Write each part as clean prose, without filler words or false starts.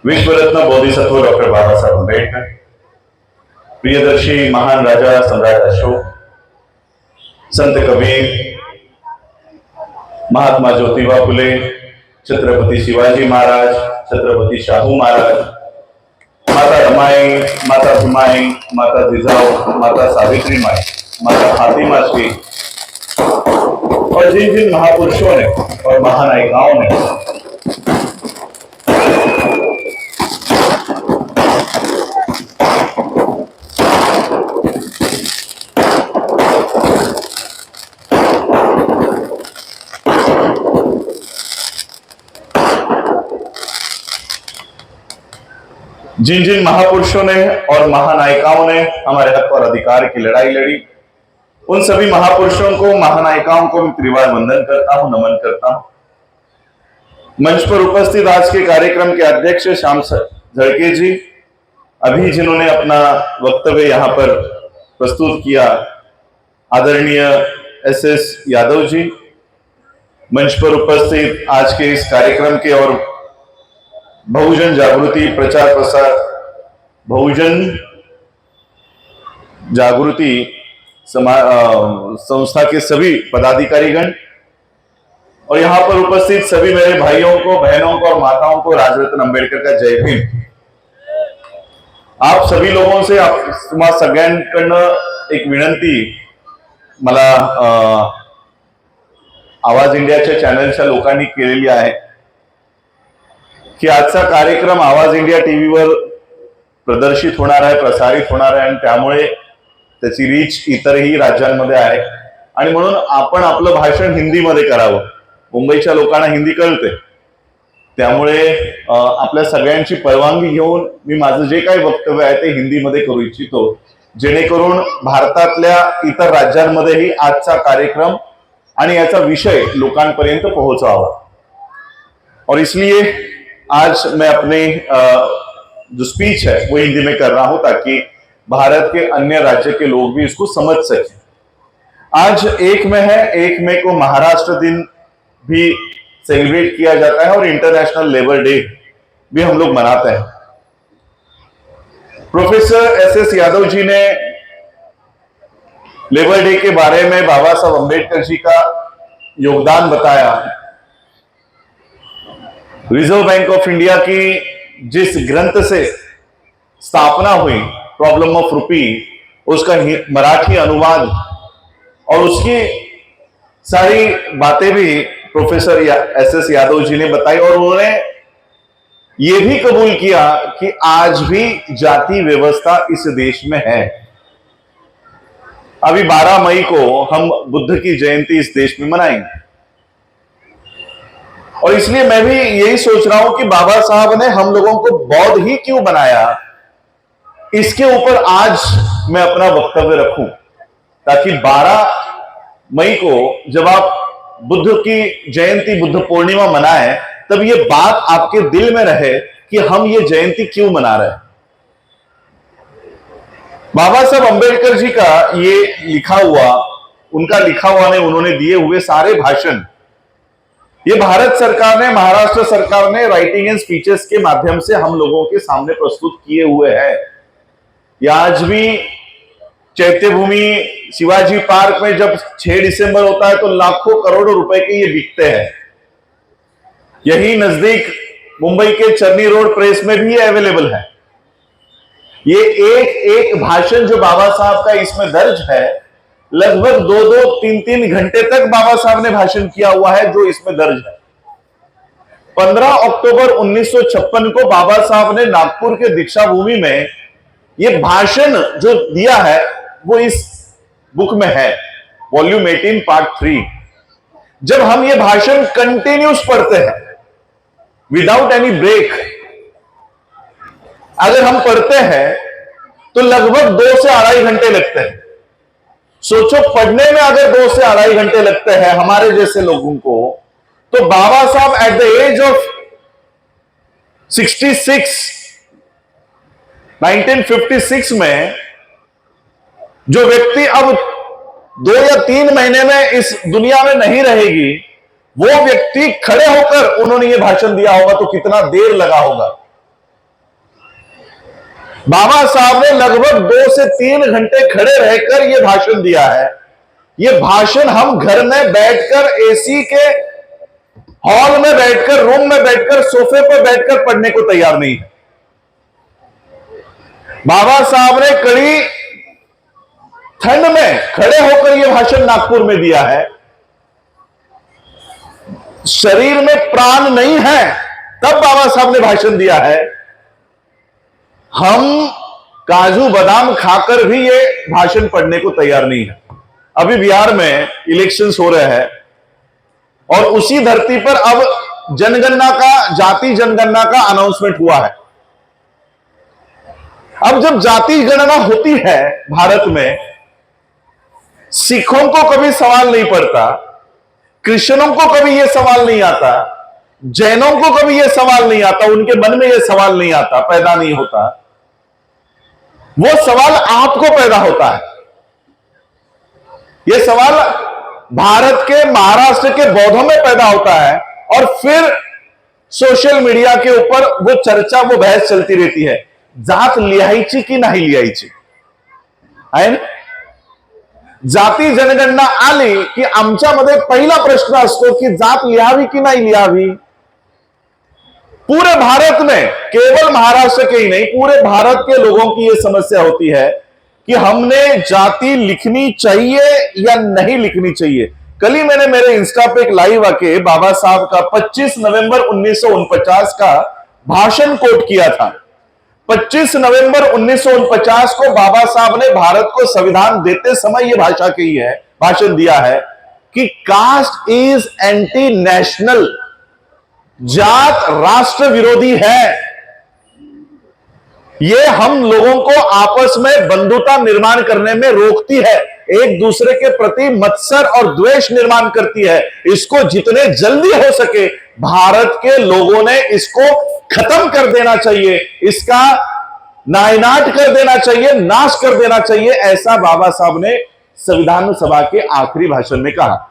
विश्वरत्न Bodhisattva doctor Babasaheb Ambedkar, Priyadarshi महान राजा सम्राट अशोक, संत कबीर, महात्मा ज्योतिबा फुले, छत्रपती शिवाजी महाराज, छत्रपती शाहू महाराज, माता रमाई, माता भीमाई, माता जिजाऊ, माता सावित्री माई, माता फातिमा श्री और जिन जिन महापुरुषों ने और महानायिकाओं ने जिन जिन महापुरुषों ने और महानायिकाओं ने हमारे हक और अधिकार की लड़ाई लड़ी, उन सभी महापुरुषों को, महानायिकाओं को मैं त्रिवार वंदन करता हूं, नमन करता हूं। मंच पर उपस्थित आज के कार्यक्रम के अध्यक्ष श्याम झड़के जी, अभी जिन्होंने अपना वक्तव्य यहां पर प्रस्तुत किया, आदरणीय एस यादव जी, मंच पर उपस्थित आज के इस कार्यक्रम के और बहुजन जागृति प्रचार प्रसार, बहुजन जागृति संस्था के सभी पदाधिकारीगण और यहां पर उपस्थित सभी मेरे भाइयों को, बहनों को और माताओं को राजरत्न अंबेडकर का जय भीम। आप सभी लोगों से तुम्हा सगळ्यांकडनं एक विनंती मला आवाज इंडियाच्या चॅनलच्या लोकांनी केलेली आहे की आजचा कार्यक्रम आवाज इंडिया टीव्हीवर प्रदर्शित होणार आहे, प्रसारित होणार आहे आणि त्यामुळे त्याची रीच इतरही राज्यांमध्ये आहे आणि म्हणून आपण आपलं भाषण हिंदीमध्ये करावं। मुंबईच्या लोकांना हिंदी कळते, त्यामुळे आपल्या सगळ्यांची परवानगी घेऊन मी माझं जे काही वक्तव्य आहे ते हिंदीमध्ये करू इच्छितो, जेणेकरून भारतातल्या इतर राज्यांमध्येही आजचा कार्यक्रम आणि याचा विषय लोकांपर्यंत पोहोचावा। और इसलिए आज मैं अपने जो स्पीच है वो हिंदी में कर रहा हूं ताकि भारत के अन्य राज्य के लोग भी इसको समझ सकें। आज 1 मई है, 1 मई को महाराष्ट्र दिन भी सेलिब्रेट किया जाता है और इंटरनेशनल लेबर डे भी हम लोग मनाते हैं। प्रोफेसर एस यादव जी ने लेबर डे के बारे में बाबा साहब अम्बेडकर जी का योगदान बताया। रिजर्व बैंक ऑफ इंडिया की जिस ग्रंथ से स्थापना हुई, प्रॉब्लम ऑफ रुपी, उसका मराठी अनुवाद और उसकी सारी बातें भी प्रोफेसर एस यादव जी ने बताई और उन्होंने ये भी कबूल किया कि आज भी जाति व्यवस्था इस देश में है। अभी 12 मई को हम बुद्ध की जयंती इस देश में मनाएंगे और इसलिए मैं भी यही सोच रहा हूं कि बाबा साहब ने हम लोगों को बौद्ध ही क्यों बनाया, इसके ऊपर आज मैं अपना वक्तव्य रखूं ताकि 12 मई को जब आप बुद्ध की जयंती, बुद्ध पूर्णिमा मनाएं, तब ये बात आपके दिल में रहे कि हम ये जयंती क्यों मना रहे हैं। बाबा साहब अंबेडकर जी का ये लिखा हुआ, उनका लिखा हुआ ने उन्होंने दिए हुए सारे भाषण ये भारत सरकार ने, महाराष्ट्र सरकार ने राइटिंग एंड स्पीचेस के माध्यम से हम लोगों के सामने प्रस्तुत किए हुए हैं। ये आज भी चैत्यभूमि शिवाजी पार्क में जब 6 दिसंबर होता है तो लाखों करोड़ों रुपए के ये बिकते हैं। यही नजदीक मुंबई के चर्नी रोड प्रेस में भी अवेलेबल है। ये एक एक भाषण जो बाबा साहब का इसमें दर्ज है, लगभग 2-2, 3-3 घंटे तक बाबा साहब ने भाषण किया हुआ है जो इसमें दर्ज है। 15 अक्टूबर 1956 को बाबा साहब ने नागपुर के दीक्षा भूमि में ये भाषण जो दिया है वो इस बुक में है, वॉल्यूम 18 पार्ट 3। जब हम ये भाषण कंटिन्यूस पढ़ते हैं विदाउट एनी ब्रेक, अगर हम पढ़ते हैं तो लगभग 2 से 2.5 घंटे लगते हैं। सोचो, पढ़ने में अगर 2 से 2.5 घंटे लगते हैं हमारे जैसे लोगों को, तो बाबा साहब एट द एज ऑफ 66, 1956 में जो व्यक्ति अब 2 या 3 महीने में इस दुनिया में नहीं रहेगी, वो व्यक्ति खड़े होकर उन्होंने ये भाषण दिया होगा तो कितना देर लगा होगा। बाबा साहब ने लगभग 2 से 3 घंटे खड़े रहकर यह भाषण दिया है। यह भाषण हम घर में बैठकर, एसी के हॉल में बैठकर, रूम में बैठकर, सोफे पर बैठकर पढ़ने को तैयार नहीं है। बाबा साहब ने कड़ी ठंड में खड़े होकर यह भाषण नागपुर में दिया है। शरीर में प्राण नहीं है तब बाबा साहब ने भाषण दिया है। हम काजू बादाम खाकर भी ये भाषण पढ़ने को तैयार नहीं है। अभी बिहार में इलेक्शंस हो रहे हैं और उसी धरती पर अब जनगणना का, जाति जनगणना का अनाउंसमेंट हुआ है। अब जब जाति गणना होती है भारत में, सिखों को कभी सवाल नहीं पड़ता, क्रिश्चियनों को कभी यह सवाल नहीं आता, जैनों को कभी यह सवाल नहीं आता, उनके मन में यह सवाल नहीं आता, पैदा नहीं होता। वो सवाल आपको पैदा होता है। यह सवाल भारत के, महाराष्ट्र के बौद्धों में पैदा होता है और फिर सोशल मीडिया के ऊपर वो चर्चा, वो बहस चलती रहती है, जात लिहायची की नाही लिहायची आहे ना। जाती जनगणना आली की आमच्यामध्ये पहिला प्रश्न असतो की जात लिहावी की नाही लिहावी। पूरे भारत में, केवल महाराष्ट्र के ही नहीं, पूरे भारत के लोगों की यह समस्या होती है कि हमने जाति लिखनी चाहिए या नहीं लिखनी चाहिए। कल ही मैंने मेरे इंस्टा पे एक लाइव आके बाबा साहब का 25 नवंबर 1949 का भाषण कोट किया था। 25 नवंबर 1949 को बाबा साहब ने भारत को संविधान देते समय यह भाषण दिया है कि कास्ट इज एंटी नेशनल, जात राष्ट्र विरोधी है। यह हम लोगों को आपस में बंधुता निर्माण करने में रोकती है, एक दूसरे के प्रति मत्सर और द्वेष निर्माण करती है। इसको जितने जल्दी हो सके भारत के लोगों ने इसको खत्म कर देना चाहिए, इसका नायनाट कर देना चाहिए, नाश कर देना चाहिए, ऐसा बाबा साहब ने संविधान सभा के आखिरी भाषण में कहा।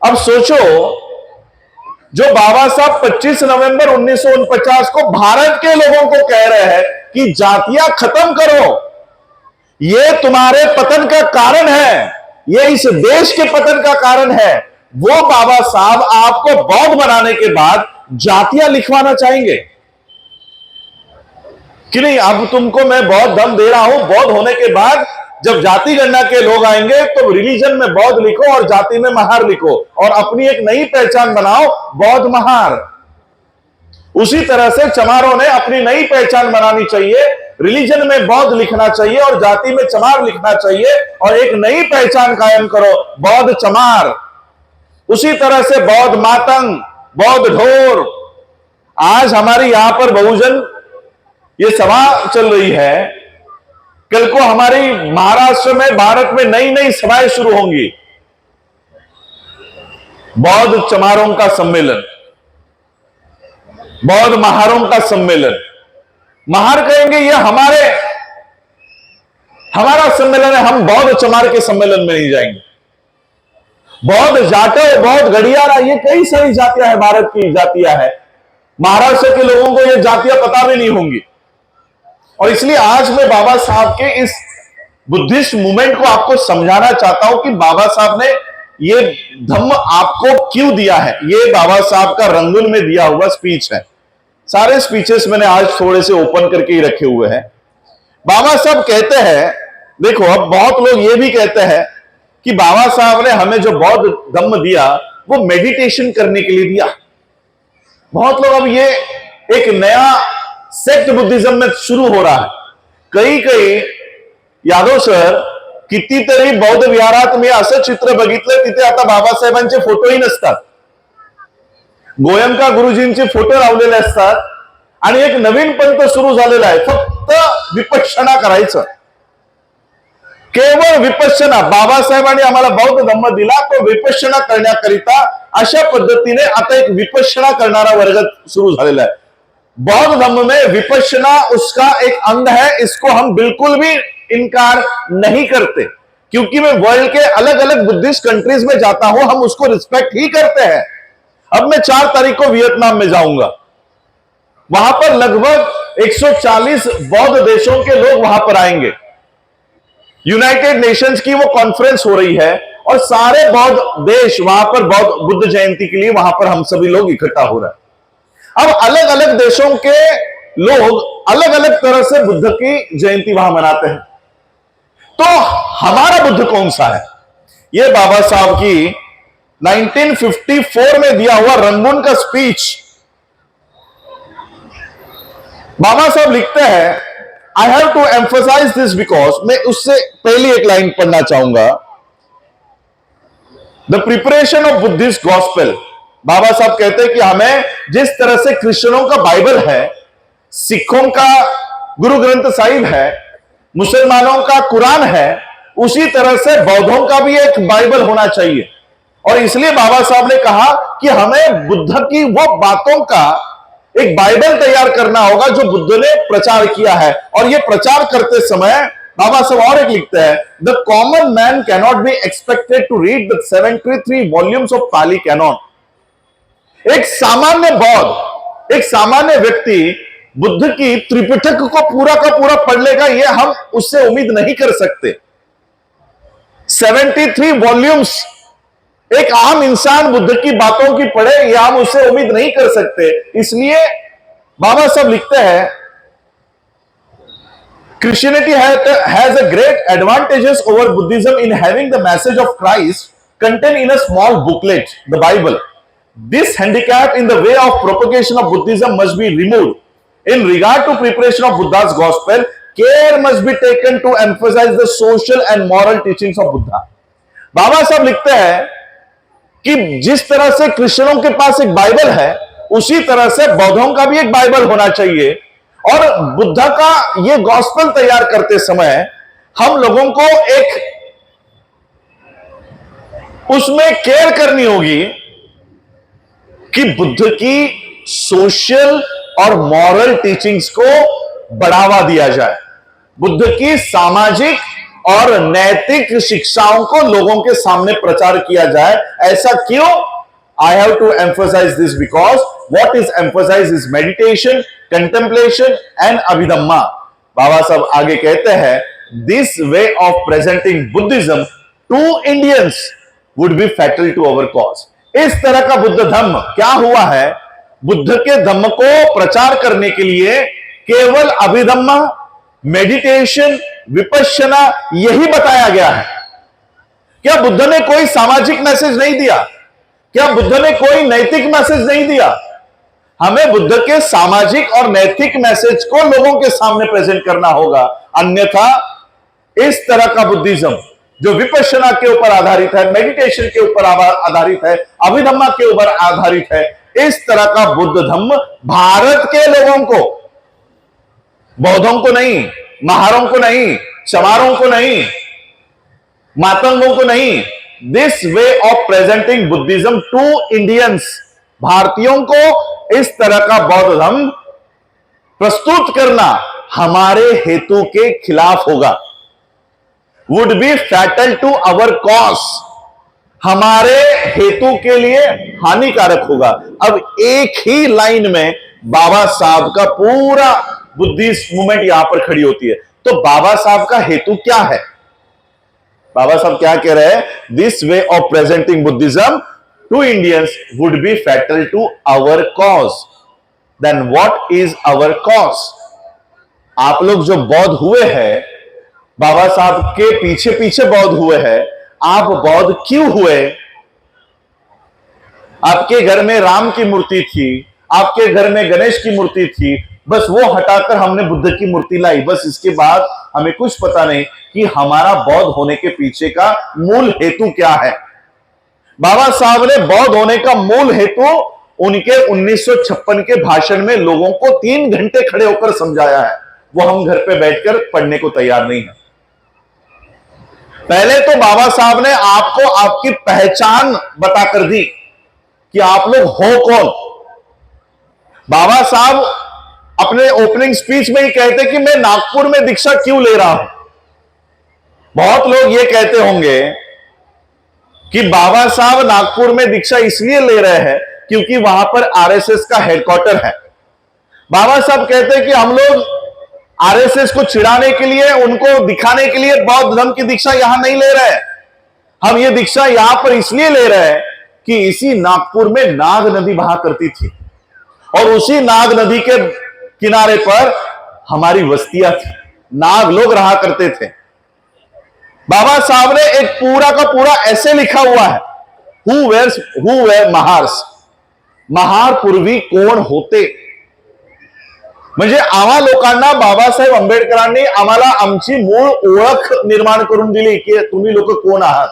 अब सोचो, जो बाबा साहब 25 नवंबर 1949 को भारत के लोगों को कह रहे हैं कि जातियां खत्म करो, यह तुम्हारे पतन का कारण है, यह इस देश के पतन का कारण है, वो बाबा साहब आपको बौद्ध बनाने के बाद जातियां लिखवाना चाहेंगे कि नहीं? अब तुमको मैं बौद्ध धर्म दे रहा हूं, बौद्ध होने के बाद जब जाति गणना के लोग आएंगे तो रिलीजन में बौद्ध लिखो और जाति में महार लिखो और अपनी एक नई पहचान बनाओ, बौद्ध महार। उसी तरह से चमारों ने अपनी नई पहचान बनानी चाहिए, रिलीजन में बौद्ध लिखना चाहिए और जाति में चमार लिखना चाहिए और एक नई पहचान कायम करो, बौद्ध चमार। उसी तरह से बौद्ध मातंग, बौद्ध ढोर। आज हमारी यहां पर बहुजन ये सभा चल रही है, कल को हमारी महाराष्ट्र में, भारत में नई नई सभाएं शुरू होंगी, बौद्ध चमारों का सम्मेलन, बौद्ध महारों का सम्मेलन। महार कहेंगे ये हमारा सम्मेलन है, हम बौद्ध चमार के सम्मेलन में नहीं जाएंगे। बौद्ध जाटव, बौद्ध गढ़ियारा, ये कई सारी जातियां हैं, भारत की जातियां हैं। महाराष्ट्र के लोगों को ये जातियां पता भी नहीं होंगी। और इसलिए आज मैं बाबा साहब के इस बुद्धिस्ट मूवमेंट को आपको समझाना चाहता हूं कि बाबा साहब ने ये धम्म आपको क्यों दिया है। ये बाबा साहब का रंगून में दिया हुआ स्पीच है। सारे स्पीचेस मैंने आज थोड़े से ओपन करके ही रखे हुए हैं। बाबा साहब कहते हैं, देखो अब बहुत लोग ये भी कहते हैं कि बाबा साहब ने हमें जो बौद्ध धम्म दिया वो मेडिटेशन करने के लिए दिया। बहुत लोग अब ये एक नया सेक्ट बुद्धिज्म में शुरू हो रहा है। कई यादव सर, कितीतरी बौद्ध विहारात मी असं चित्र बघितलं, तिथे आता बाबासाहेबांचे फोटोही नसतात, गोयंका गुरुजींचे फोटो लावलेले असतात आणि एक नवीन पंथ सुरू झालेला आहे, फक्त विपश्यना करायचं, केवळ विपश्यना। बाबासाहेबांनी आम्हाला बौद्ध धम्म दिला, तो विपश्यना करण्याकरिता अशा पद्धतीने आता एक विपश्यना करणारा वर्ग सुरू झालेला है। बौद्ध धम्म में विपश्यना उसका एक अंग है, इसको हम बिल्कुल भी इनकार नहीं करते, क्योंकि मैं वर्ल्ड के अलग अलग बुद्धिस्ट कंट्रीज में जाता हूं, हम उसको रिस्पेक्ट ही करते हैं। अब मैं 4 तारीख को वियतनाम में जाऊंगा, वहां पर लगभग 140 बौद्ध देशों के लोग वहां पर आएंगे। यूनाइटेड नेशंस की वो कॉन्फ्रेंस हो रही है और सारे बौद्ध देश वहां पर बौद्ध बुद्ध जयंती के लिए वहां पर हम सभी लोग इकट्ठा हो रहे हैं। अब अलग अलग देशों के लोग अलग अलग तरह से बुद्ध की जयंती वहां मनाते हैं। तो हमारा बुद्ध कौन सा है? यह बाबा साहब की 1954 में दिया हुआ रंगून का स्पीच। बाबा साहब लिखते हैं, I have to emphasise this because, मैं उससे पहली एक लाइन पढ़ना चाहूंगा। The preparation of Buddhist gospel. Baba Saheb कहते हैं कि हमें जिस तरह से क्रिश्चियनों का बाइबल है, सिखों का गुरु ग्रंथ साहिब है, मुसलमानों का कुरान है, उसी तरह से बौद्धों का भी एक बाइबल होना चाहिए। और इसलिए बाबा साहब ने कहा कि हमें बुद्ध की वो बातों का एक बाइबल तैयार करना होगा जो बुद्ध ने प्रचार किया है। और ये प्रचार करते समय बाबा साहब और एक लिखते हैं, the common man cannot be expected to read the 73 volumes of Pali canon. एक सामान्य बौद्ध, एक सामान्य व्यक्ति बुद्ध की त्रिपिटक को पूरा का पूरा पढ़ लेगा, ये हम उससे उम्मीद नहीं कर सकते। 73 वॉल्यूम्स एक आम इंसान बुद्ध की बातों की पढ़े, यह हम उससे उम्मीद नहीं कर सकते। इसलिए बाबा साहब लिखते हैं, Christianity has a great advantages over Buddhism in having the message of Christ contained in a small booklet, the Bible. This handicap in the way of propagation of Buddhism must be removed. In regard to preparation of Buddha's gospel, care must be taken to emphasize the social and moral teachings of Buddha. बाबा साहब लिखते हैं कि जिस तरह से क्रिश्चियनों के पास एक Bible है, उसी तरह से बौद्धों का भी एक बाइबल होना चाहिए। और बुद्ध का ये गॉस्पेल तैयार करते समय हम लोगों को एक उसमें केयर करनी होगी कि बुद्ध की सोशल और मॉरल टीचिंग्स को बढ़ावा दिया जाए, बुद्ध की सामाजिक और नैतिक शिक्षाओं को लोगों के सामने प्रचार किया जाए। ऐसा क्यों? I have to emphasize this because what is emphasized is meditation, contemplation and abhidhamma. बाबा साहब आगे कहते हैं, this way of presenting Buddhism to Indians would be fatal to our cause. इस तरह का बुद्ध धम्म क्या हुआ है? बुद्ध के धम्म को प्रचार करने के लिए केवल अभिधम्मा, मेडिटेशन, विपश्यना यही बताया गया है। क्या बुद्ध ने कोई सामाजिक मैसेज नहीं दिया? क्या बुद्ध ने कोई नैतिक मैसेज नहीं दिया? हमें बुद्ध के सामाजिक और नैतिक मैसेज को लोगों के सामने प्रेजेंट करना होगा। अन्यथा इस तरह का बुद्धिज्म जो विपश्यना के ऊपर आधारित है, मेडिटेशन के ऊपर आधारित है, अभिधम्मा के ऊपर आधारित है, इस तरह का बुद्ध धम्म भारत के लोगों को, बौद्धों को नहीं, महारों को नहीं, चमारों को नहीं, मातंगों को नहीं, this way of presenting Buddhism to Indians, भारतीयों को इस तरह का बौद्ध धर्म प्रस्तुत करना हमारे हेतु के खिलाफ होगा, would be fatal to our cause, हमारे हेतु के लिए हानिकारक होगा। अब एक ही लाइन में बाबा साहब का पूरा बुद्धिस्ट मूवमेंट यहां पर खड़ी होती है। तो बाबा साहब का हेतु क्या है? बाबा साहब क्या कह रहे हैं? This way of presenting Buddhism to Indians would be fatal to our cause. Then what is our cause? आप लोग जो बौद्ध हुए हैं, बाबा साहब के पीछे पीछे बौद्ध हुए हैं, आप बौद्ध क्यों हुए? आपके घर में राम की मूर्ति थी, आपके घर में गणेश की मूर्ति थी, बस वो हटाकर हमने बुद्ध की मूर्ति लाई, बस इसके बाद हमें कुछ पता नहीं कि हमारा बौद्ध होने के पीछे का मूल हेतु क्या है। बाबा साहब ने बौद्ध होने का मूल हेतु उनके 1956 के भाषण में लोगों को 3 घंटे खड़े होकर समझाया है। वो हम घर पे बैठकर पढ़ने को तैयार नहीं है। पहले तो बाबा साहब ने आपको आपकी पहचान बताकर दी कि आप लोग हो कौन। बाबा साहब अपने ओपनिंग स्पीच में ही कहते कि मैं नागपुर में दीक्षा क्यों ले रहा हूं। बहुत लोग ये कहते होंगे कि बाबा साहब नागपुर में दीक्षा इसलिए ले रहे हैं क्योंकि वहां पर आरएसएस का हेडक्वार्टर है। बाबा साहब कहते हैं कि हम लोग आरएसएस को चिढ़ाने के लिए, उनको दिखाने के लिए बौद्ध धर्म की दीक्षा यहां नहीं ले रहे हैं। हम ये दीक्षा यहां पर इसलिए ले रहे हैं कि इसी नागपुर में नाग नदी बहा करती थी और उसी नाग नदी के किनारे पर हमारी बस्तियां थी, नाग लोग रहा करते थे। बाबा साहब ने एक पूरा का पूरा ऐसे लिखा हुआ है, हु वेर महार्स, महार पूर्वी कोण होते। म्हणजे आम्हा लोकांना बाबासाहेब आंबेडकरांनी आम्हाला आमची मूळ ओळख निर्माण करून दिली की तुम्ही लोक कोण आहात।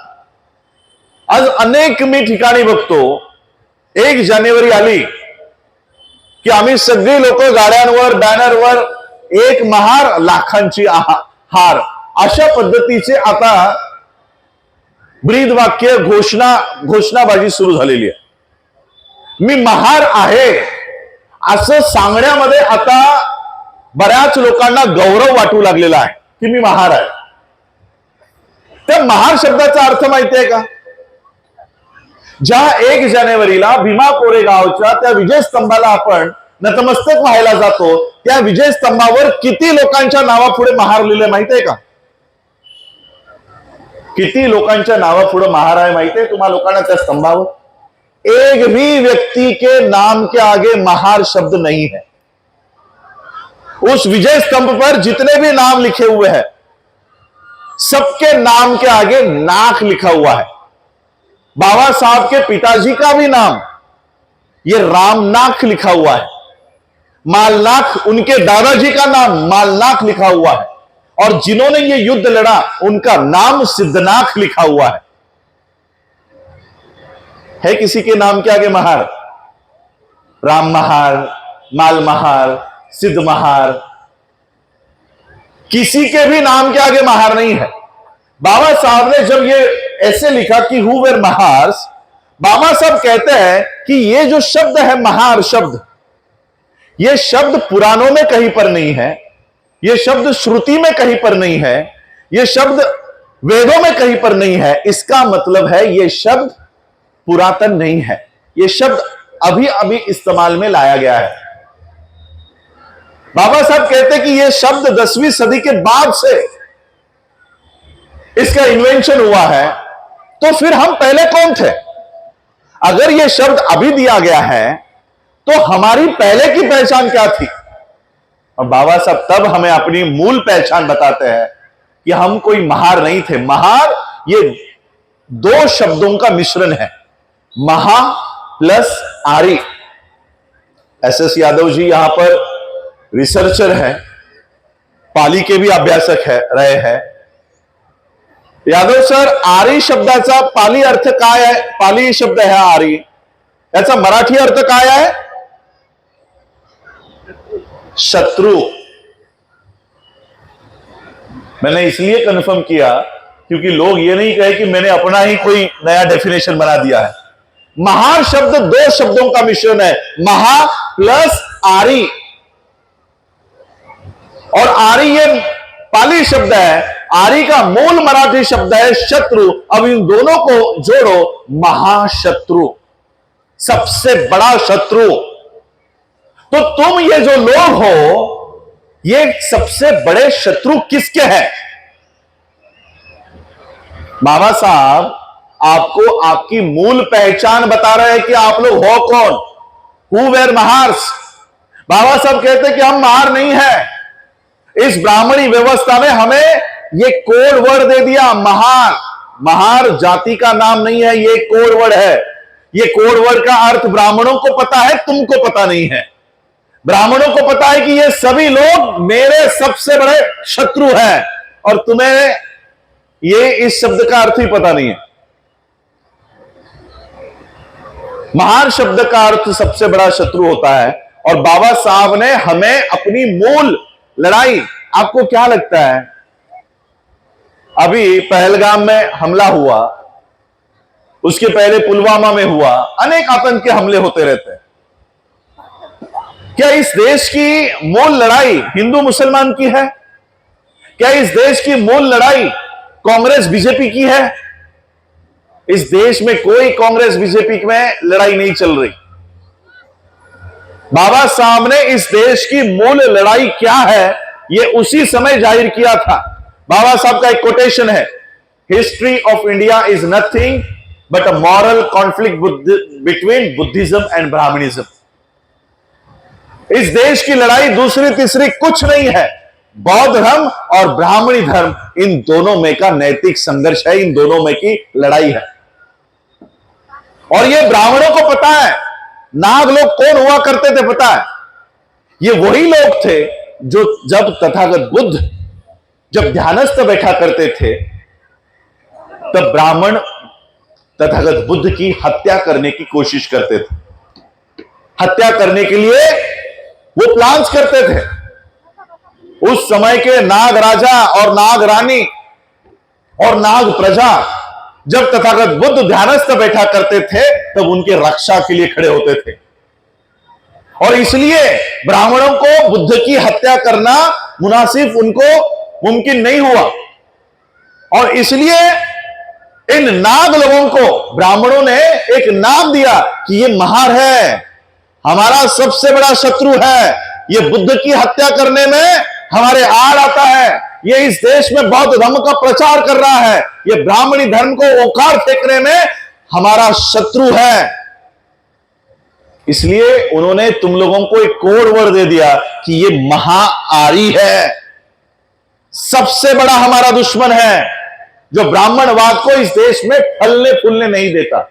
आज अनेक मी ठिकाणी बघतो 1 जानेवारी आली की आम्ही सगळी लोक गाड्यांवर, बॅनरवर एक महार लाखांची हार, अशा पद्धतीचे आता ब्रीद वाक्य, घोषणाबाजी सुरू झालेली आहे। मी महार आहे असं सांगण्यामध्ये आता बऱ्याच लोकांना गौरव वाटू लागलेला आहे की मी महार आहे। त्या महार शब्दाचा अर्थ माहिती आहे का? ज्या 1 जानेवारीला भीमा कोरेगावच्या त्या विजय स्तंभाला आपण नतमस्तक व्हायला जातो, त्या विजय स्तंभावर किती लोकांच्या नावापुढे महार लिहिलंय माहिती आहे का? किती लोकांच्या नावापुढे महार आहे माहिती आहे तुम्हा लोकांना? त्या स्तंभावर एक भी व्यक्ति के नाम के आगे महार शब्द नहीं है। उस विजय स्तंभ पर जितने भी नाम लिखे हुए हैं सबके नाम के आगे नाक लिखा हुआ है। बाबा साहब के पिताजी का भी नाम ये रामनाथ लिखा हुआ है, मालनाथ उनके दादाजी का नाम मालनाथ लिखा हुआ है, और जिन्होंने ये युद्ध लड़ा उनका नाम सिद्धनाथ लिखा हुआ है। किसी के नाम के आगे महार? राम महार, माल महार, सिद्ध महार, किसी के भी नाम के आगे महार नहीं है। बाबा साहब ने जब ये ऐसे लिखा कि हु वेर महार्स, बाबा साहब कहते हैं कि ये जो शब्द है महार शब्द, ये शब्द पुराणों में कहीं पर नहीं है, ये शब्द श्रुति में कहीं पर नहीं है, ये शब्द वेदों में कहीं पर नहीं है। इसका मतलब है ये शब्द पुरातन नहीं है, ये शब्द अभी अभी इस्तेमाल में लाया गया है। बाबा साहब कहते कि ये शब्द 10वीं सदी के बाद से इसका इन्वेंशन हुआ है, तो फिर हम पहले कौन थे? अगर ये शब्द अभी दिया गया है तो हमारी पहले की पहचान क्या थी? और बाबा साहब तब हमें अपनी मूल पहचान बताते हैं कि हम कोई महार नहीं थे। महार ये 2 शब्दों का मिश्रण है, महा प्लस आरी। एस यादव जी यहां पर रिसर्चर हैं, पाली के भी अभ्यासक रहे हैं। यादव सर, आरी शब्दाचा पाली अर्थ काय आहे? पाली शब्द है आरी, याचा मराठी अर्थ काय आहे? शत्रु। मैंने इसलिए कंफर्म किया क्योंकि लोग ये नहीं कहे कि मैंने अपना ही कोई नया डेफिनेशन बना दिया है। महार शब्द 2 शब्दों का मिश्रण है, महा प्लस आरी, और आरी ये पाली शब्द है, आरी का मूल मराठी शब्द है शत्रु। अब इन दोनों को जोड़ो, महाशत्रु, सबसे बड़ा शत्रु। तो तुम ये जो लोग हो, ये सबसे बड़े शत्रु किसके हैं? बाबा साहब आपको आपकी मूल पहचान बता रहे हैं कि आप लोग हो कौन, हु वेर महार्स। बाबा साहब कहते कि हम महार नहीं है। इस ब्राह्मणी व्यवस्था में हमें ये कोड वर्ड दे दिया महार। महार जाति का नाम नहीं है, ये कोड वर्ड है। ये कोड वर्ड का अर्थ ब्राह्मणों को पता है, तुमको पता नहीं है। ब्राह्मणों को पता है कि ये सभी लोग मेरे सबसे बड़े शत्रु हैं, और तुम्हें ये इस शब्द का अर्थ ही पता नहीं है। महार शब्द का अर्थ सबसे बड़ा शत्रु होता है, और बाबा साहब ने हमें अपनी मूल लड़ाई, आपको क्या लगता है अभी पहलगाम में हमला हुआ, उसके पहले पुलवामा में हुआ, अनेक आतंक के हमले होते रहते हैं। क्या इस देश की मूल लड़ाई हिंदू मुसलमान की है? क्या इस देश की मूल लड़ाई कांग्रेस बीजेपी की है? इस देश में कोई कांग्रेस बीजेपी में लड़ाई नहीं चल रही। बाबा साहब ने इस देश की मूल लड़ाई क्या है यह उसी समय जाहिर किया था। बाबा साहब का एक कोटेशन है, history of India is nothing but a moral conflict between Buddhism and Brahmanism. इस देश की लड़ाई दूसरी तीसरी कुछ नहीं है, बौद्ध धर्म और ब्राह्मणी धर्म, इन दोनों में का नैतिक संघर्ष है, इन दोनों में की लड़ाई है। और यह ब्राह्मणों को पता है। नाग लोग कौन हुआ करते थे पता है? ये वही लोग थे जो जब तथागत बुद्ध जब ध्यानस्थ बैठा करते थे तब ब्राह्मण तथागत बुद्ध की हत्या करने की कोशिश करते थे। हत्या करने के लिए वो प्लान्स करते थे। उस समय के नाग राजा और नाग रानी और नाग प्रजा जब तथागत बुद्ध ध्यानस्थ बैठा करते थे तब उनके रक्षा के लिए खड़े होते थे। और इसलिए ब्राह्मणों को बुद्ध की हत्या करना मुनासिब उनको मुमकिन नहीं हुआ। और इसलिए इन नाग लोगों को ब्राह्मणों ने एक नाम दिया कि ये महार है, हमारा सबसे बड़ा शत्रु है, ये बुद्ध की हत्या करने में हमारे आड़ आता है, ये इस देश में बौद्ध धर्म का प्रचार कर रहा है, ये ब्राह्मणी धर्म को ओकार फेंकने में हमारा शत्रु है। इसलिए उन्होंने तुम लोगों को एक कोड वर्ड दे दिया कि ये महाआरी है, सबसे बड़ा हमारा दुश्मन है, जो ब्राह्मणवाद को इस देश में फलने फूलने नहीं देता।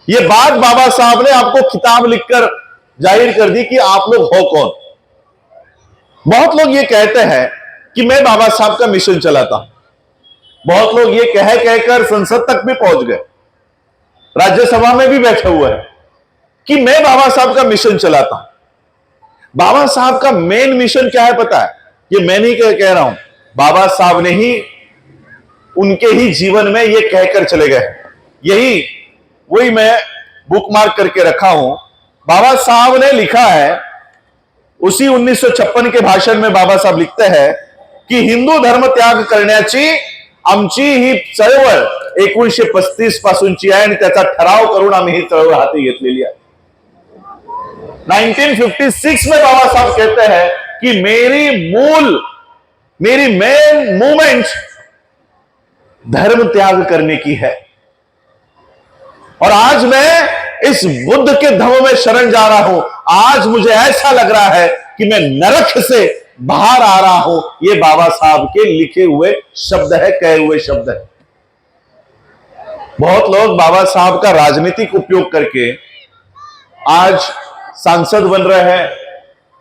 यह बात बाबा साहब ने आपको किताब लिखकर जाहिर कर दी कि आप लोग हो कौन। बहुत लोग ये कहते हैं कि मैं बाबा साहब का मिशन चलाता हूं। बहुत लोग ये कह कहकर संसद तक भी पहुंच गए, राज्यसभा में भी बैठे हुए हैं कि मैं बाबा साहब का मिशन चलाता हूं। बाबा साहब का मेन मिशन क्या है पता है? ये मैं नहीं कह रहा हूं, बाबा साहब ने ही उनके ही जीवन में ये कहकर चले गए। यही वही मैं बुकमार्क करके रखा हूं। बाबा साहब ने लिखा है, उसी 1956 के भाषण में बाबा साहब लिखते हैं की हिंदू धर्म त्याग करण्याची आमची ही चळवळ 1935 पासूनची आहे आणि त्याचा ठराव करून आम्ही ही चळवळ हाती घेतलेली आहे। 1956 में बाबा साहब कहते हैं कि मेरी मेन मूवमेंट धर्म त्याग करने की है। और आज मैं इस बुद्ध के धर्म में शरण जा रहा हूं। आज मुझे ऐसा लग रहा है कि मैं नरक से बाहर आ रहा हूं। ये बाबा साहब के लिखे हुए शब्द है, कहे हुए शब्द है। बहुत लोग बाबा साहब का राजनीतिक उपयोग करके आज सांसद बन रहे हैं,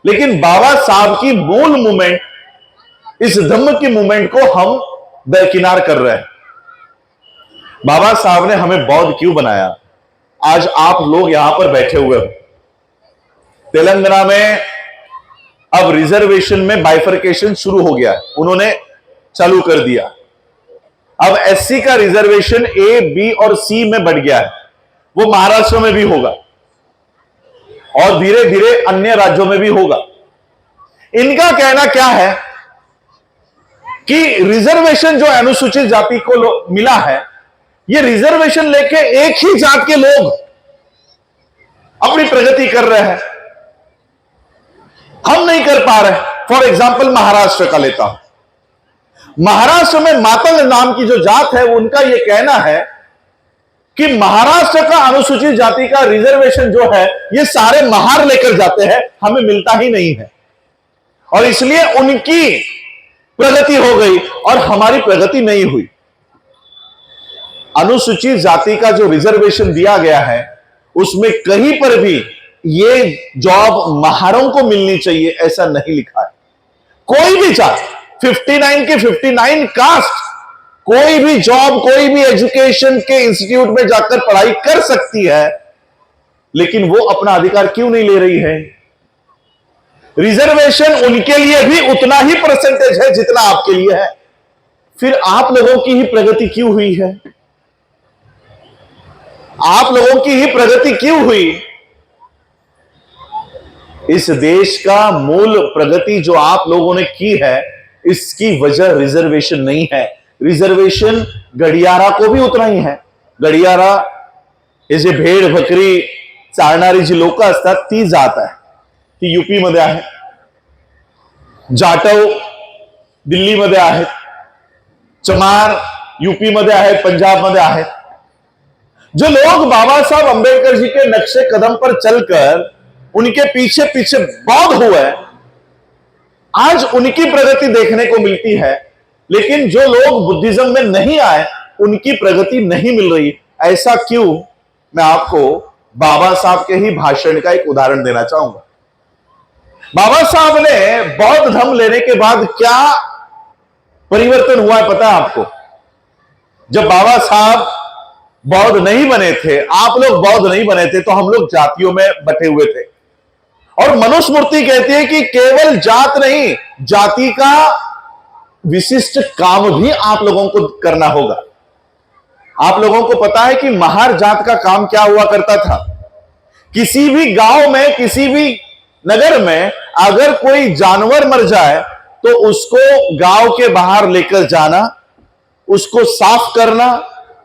लेकिन बाबा साहब की मूल मूवमेंट, इस धम्म की मूवमेंट को हम दरकिनार कर रहे हैं। बाबा साहब ने हमें बौद्ध क्यों बनाया? आज आप लोग यहां पर बैठे हुए हो। तेलंगाना में अब रिजर्वेशन में बाइफरकेशन शुरू हो गया, उन्होंने चालू कर दिया। अब एससी का रिजर्वेशन ए, बी और सी में बढ़ गया है, वो महाराष्ट्र में भी होगा और धीरे धीरे अन्य राज्यों में भी होगा। इनका कहना क्या है कि रिजर्वेशन जो अनुसूचित जाति को मिला है, ये रिजर्वेशन लेके एक ही जात के लोग अपनी प्रगति कर रहे हैं, हम नहीं कर पा रहे। फॉर एग्जाम्पल महाराष्ट्र का लेता हूं। महाराष्ट्र में मातंग नाम की जो जात है, उनका यह कहना है कि महाराष्ट्र का अनुसूचित जाति का रिजर्वेशन जो है ये सारे महार लेकर जाते हैं, हमें मिलता ही नहीं है। और इसलिए उनकी प्रगति हो गई और हमारी प्रगति नहीं हुई। अनुसूचित जाति का जो रिजर्वेशन दिया गया है उसमें कहीं पर भी ये जॉब महारों को मिलनी चाहिए ऐसा नहीं लिखा है। कोई भी जात, 59 के 59 कास्ट, कोई भी जॉब, कोई भी एजुकेशन के इंस्टीट्यूट में जाकर पढ़ाई कर सकती है, लेकिन वो अपना अधिकार क्यों नहीं ले रही है? रिजर्वेशन उनके लिए भी उतना ही परसेंटेज है जितना आपके लिए है। फिर आप लोगों की ही प्रगति क्यों हुई है? आप लोगों की ही प्रगति क्यों हुई? इस देश का मूल प्रगति जो आप लोगों ने की है, इसकी वजह रिजर्वेशन नहीं है। रिजर्वेशन गड़ियारा को भी उतना ही है। गड़ियारा इसे भेड़ बकरी चालणारी जी लोक असतात ती जात आहे, ती युपी मध्ये आहे, जाटव दिल्लीमध्ये आहेत, चमार यूपी मध्ये आहेत, पंजाब मध्ये आहेत। जो लोग बाबा साहब अंबेडकर जी के नक्शे कदम पर चलकर उनके पीछे पीछे बौद्ध हुए, आज उनकी प्रगति देखने को मिलती है, लेकिन जो लोग बुद्धिज्म में नहीं आए उनकी प्रगति नहीं मिल रही। ऐसा क्यों? मैं आपको बाबा साहब के ही भाषण का एक उदाहरण देना चाहूंगा। बाबा साहब ने बौद्ध धर्म लेने के बाद क्या परिवर्तन हुआ है पता है आपको? जब बाबा साहब बौद्ध नहीं बने थे, आप लोग बौद्ध नहीं बने थे, तो हम लोग जातियों में बटे हुए थे। और मनुस्मृति कहती है कि केवल जात नहीं, जाति का विशिष्ट काम भी आप लोगों को करना होगा। आप लोगों को पता है कि महार जात का काम क्या हुआ करता था? किसी भी गांव में, किसी भी नगर में अगर कोई जानवर मर जाए तो उसको गांव के बाहर लेकर जाना, उसको साफ करना,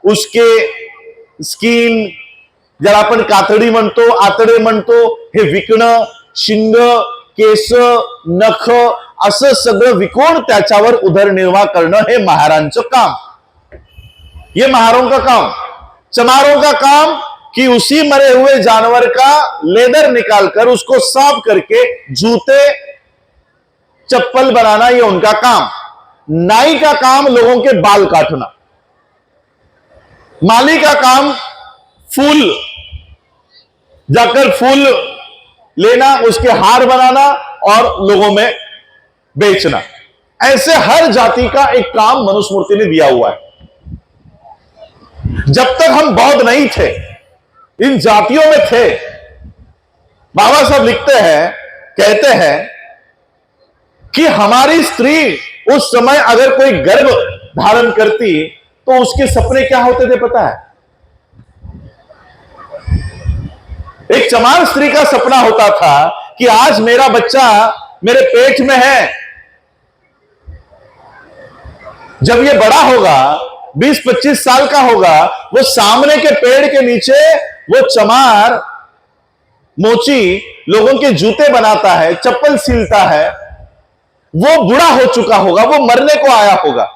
उसके स्किन, ज्याला आपण कातडी म्हणतो, आतडे म्हणतो, हे विकणं, शिंग, केस, नख असं सगळं विकून त्याच्यावर उदरनिर्वाह करणं हे महारांचं काम। ये महारों का काम। चमारों का काम कि उसी मरे हुए जानवर का लेदर निकालकर उसको साफ करके जूते चप्पल बनाना, ये उनका काम। नाई का काम लोगों के बाल काटना। माली का काम फूल, जाकर फूल लेना, उसके हार बनाना और लोगों में बेचना। ऐसे हर जाति का एक काम मनुस्मृति ने दिया हुआ है। जब तक हम बौद्ध नहीं थे, इन जातियों में थे। बाबा साहब लिखते हैं, कहते हैं कि हमारी स्त्री उस समय अगर कोई गर्भ धारण करती तो उसके सपने क्या होते थे पता है? एक चमार स्त्री का सपना होता था कि आज मेरा बच्चा मेरे पेट में है, जब ये बड़ा होगा, 20-25 साल का होगा, वो सामने के पेड़ के नीचे वो चमार मोची लोगों के जूते बनाता है, चप्पल सिलता है। वो बूढ़ा हो चुका होगा, वो मरने को आया होगा।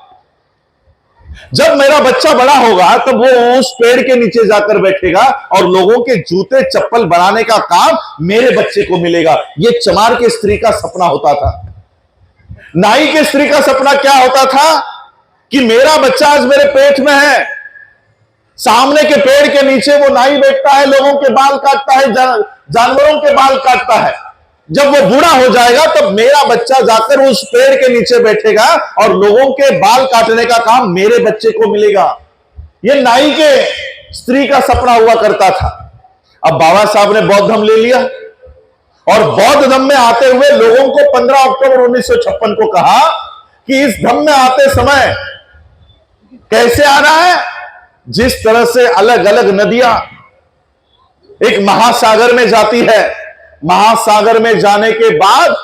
जब मेरा बच्चा बड़ा होगा तब वो उस पेड़ के नीचे जाकर बैठेगा और लोगों के जूते चप्पल बनाने का काम मेरे बच्चे को मिलेगा। ये चमार के स्त्री का सपना होता था। नाई के स्त्री का सपना क्या होता था कि मेरा बच्चा आज मेरे पेट में है, सामने के पेड़ के नीचे वो नाई बैठता है, लोगों के बाल काटता है, जानवरों के बाल काटता है। जब वो बूढ़ा हो जाएगा तब मेरा बच्चा जाकर उस पेड़ के नीचे बैठेगा और लोगों के बाल काटने का काम मेरे बच्चे को मिलेगा। ये नाई के स्त्री का सपना हुआ करता था। अब बाबा साहब ने बौद्ध धर्म ले लिया और बौद्ध धर्म में आते हुए लोगों को 15 अक्टूबर 1956 को कहा कि इस धर्म में आते समय कैसे आना है? जिस तरह से अलग अलग नदियां एक महासागर में जाती है, महासागर में जाने के बाद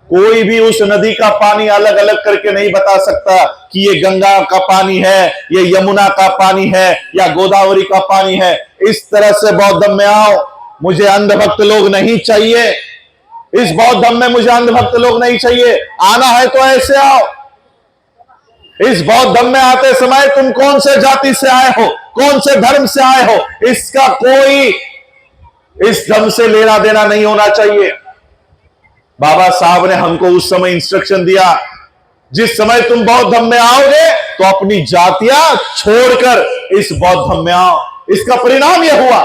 कोई भी उस नदी का पानी अलग अलग करके नहीं बता सकता कि ये गंगा का पानी है, ये यमुना का पानी है या गोदावरी का पानी है। इस तरह से बौद्ध धर्म में आओ। मुझे अंधभक्त लोग नहीं चाहिए। इस बौद्ध धर्म में मुझे अंधभक्त लोग नहीं चाहिए। आना है तो ऐसे आओ। इस बौद्ध धर्म में आते समय तुम कौन से जाति से आए हो, कौन से धर्म से आए हो, इसका कोई इस धर्म से लेना देना नहीं होना चाहिए। बाबा साहब ने हमको उस समय इंस्ट्रक्शन दिया, जिस समय तुम बौद्ध धर्म में आओगे तो अपनी जातियां छोड़कर इस बौद्ध धर्म में आओ। इसका परिणाम यह हुआ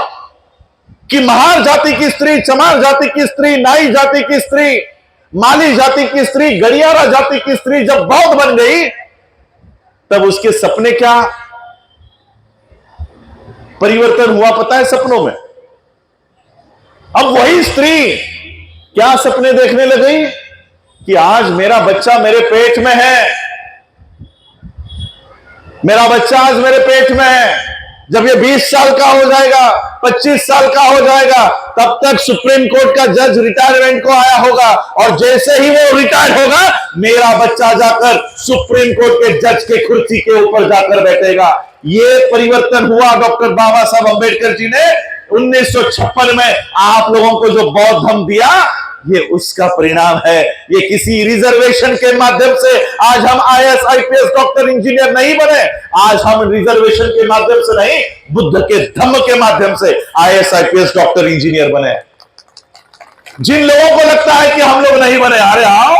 कि महार जाति की स्त्री, चमार जाति की स्त्री, नाई जाति की स्त्री, माली जाति की स्त्री, गड़ियारा जाति की स्त्री जब बौद्ध बन गई तब उसके सपने क्या परिवर्तन हुआ पता है? सपनों में अब वही स्त्री क्या सपने देखने लगी कि आज मेरा बच्चा मेरे पेट में है, मेरा बच्चा आज मेरे पेट में है। जब ये 20 साल का हो जाएगा, 25 साल का हो जाएगा, तब तक सुप्रीम कोर्ट का जज रिटायरमेंट को आया होगा और जैसे ही वो रिटायर होगा मेरा बच्चा जाकर सुप्रीम कोर्ट के जज के कुर्सी के ऊपर जाकर बैठेगा। ये परिवर्तन हुआ डॉक्टर बाबा साहब अंबेडकर जी ने 1956 में आप लोगों को जो बौद्ध धर्म दिया, ये उसका परिणाम है। ये किसी रिजर्वेशन के माध्यम से आज हम आईएएस आईपीएस डॉक्टर इंजीनियर नहीं बने। आज हम रिजर्वेशन के माध्यम से नहीं, बुद्ध के धम्म के माध्यम से आईएएस आईपीएस डॉक्टर इंजीनियर बने। जिन लोगों को लगता है कि हम लोग नहीं बने, अरे आओ,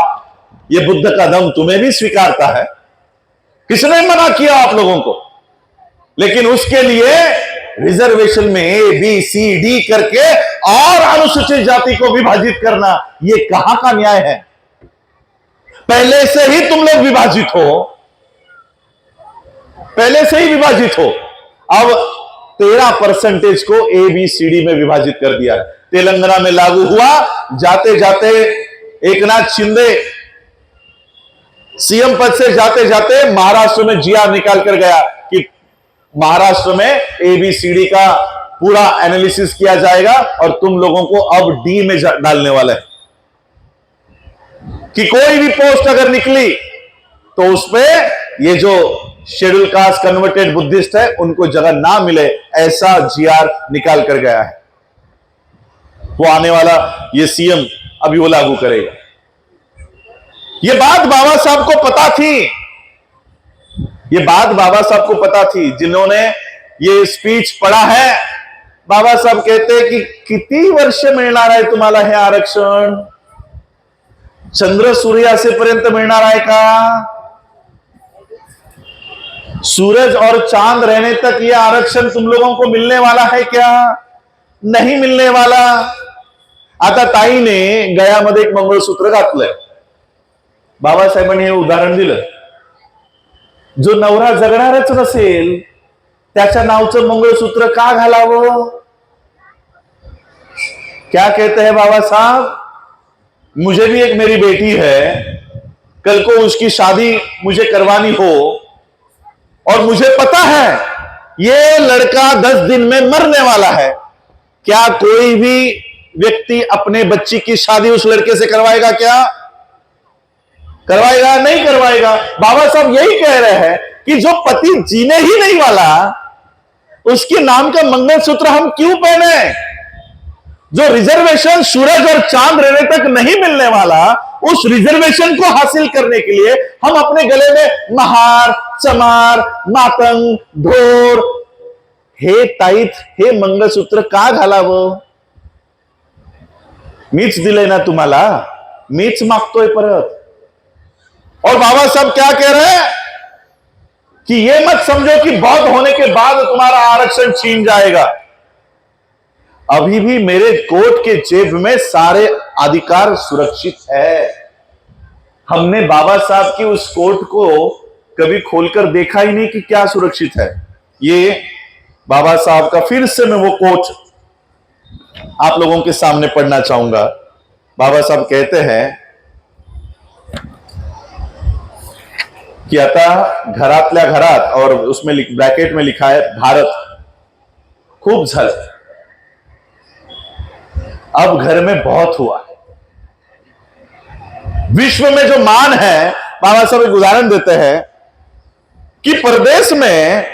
ये बुद्ध का धम्म तुम्हें भी स्वीकारता है। किसने मना किया आप लोगों को? लेकिन उसके लिए रिजर्वेशन में ए बी सी डी करके और अनुसूचित जाति को विभाजित करना, यह कहां का न्याय है? पहले से ही तुम लोग विभाजित हो, पहले से ही विभाजित हो। अब 13% को ए बी सी डी में विभाजित कर दिया है। तेलंगाना में लागू हुआ, जाते जाते एक नाथ शिंदे सीएम पद से जाते जाते महाराष्ट्र में जीआर निकाल कर गया कि महाराष्ट्र में एबीसीडी का पूरा एनालिसिस किया जाएगा और तुम लोगों को अब डी में डालने वाला है कि कोई भी पोस्ट अगर निकली तो उसमें ये जो शेड्यूल कास्ट कन्वर्टेड बुद्धिस्ट है उनको जगह ना मिले, ऐसा जीआर निकाल कर गया है। वो आने वाला ये सीएम अभी वो लागू करेगा। ये बात बाबा साहब को पता थी, ये बात बाबा साहब को पता थी। जिन्होंने ये स्पीच पढ़ा है, बाबा साहब कहते हैं कि किती वर्ष मिळणार आहे तुम्हाला हे आरक्षण? चंद्र सूर्य असेपर्यंत मिळणार आहे का? सूरज और चांद रहने तक ये आरक्षण तुम लोगों को मिलने वाला है क्या? नहीं मिलने वाला। आता ताईने गळ्यामध्ये एक मंगळसूत्र घातलंय, बाबासाहेबांनी हे उदाहरण दिलं, जो नवरा जगणारच नसेल त्याच्या नावचं मंगळसूत्र का घालावं? क्या कहते हैं बाबा साहब? मुझे भी एक मेरी बेटी है, कल को उसकी शादी मुझे करवानी हो और मुझे पता है ये लड़का 10 दिन में मरने वाला है, क्या कोई भी व्यक्ति अपने बच्ची की शादी उस लड़के से करवाएगा? क्या करवाएगा? नहीं करवाएगा। बाबा साहब यही कह रहे हैं कि जो पति जीने ही नहीं वाला, उसके नाम का मंगलसूत्र हम क्यों पहने? जो रिजर्वेशन सूरज और चांद रहने तक नहीं मिलने वाला, उस रिजर्वेशन को हासिल करने के लिए हम अपने गले में महार, चमार, मातंग, ढोर, हे ताईत, हे मंगलसूत्र का घालावं? मीच दिले ना तुम्हाला, मीच मागतोय परत। और बाबा साहब क्या कह रहे हैं कि ये मत समझो कि बौद्ध होने के बाद तुम्हारा आरक्षण छीन जाएगा। अभी भी मेरे कोर्ट के जेब में सारे अधिकार सुरक्षित है। हमने बाबा साहब की उस कोर्ट को कभी खोलकर देखा ही नहीं कि क्या सुरक्षित है। ये बाबा साहब का फिर से मैं वो कोट आप लोगों के सामने पढ़ना चाहूंगा। बाबा साहब कहते हैं कि आता घरातल्या घरात, और उसमें ब्रैकेट में लिखा है भारत, खूब झालं, अब घर में बहुत हुआ। विश्व में जो मान है, बाबा साहब एक उदाहरण देते हैं कि प्रदेश में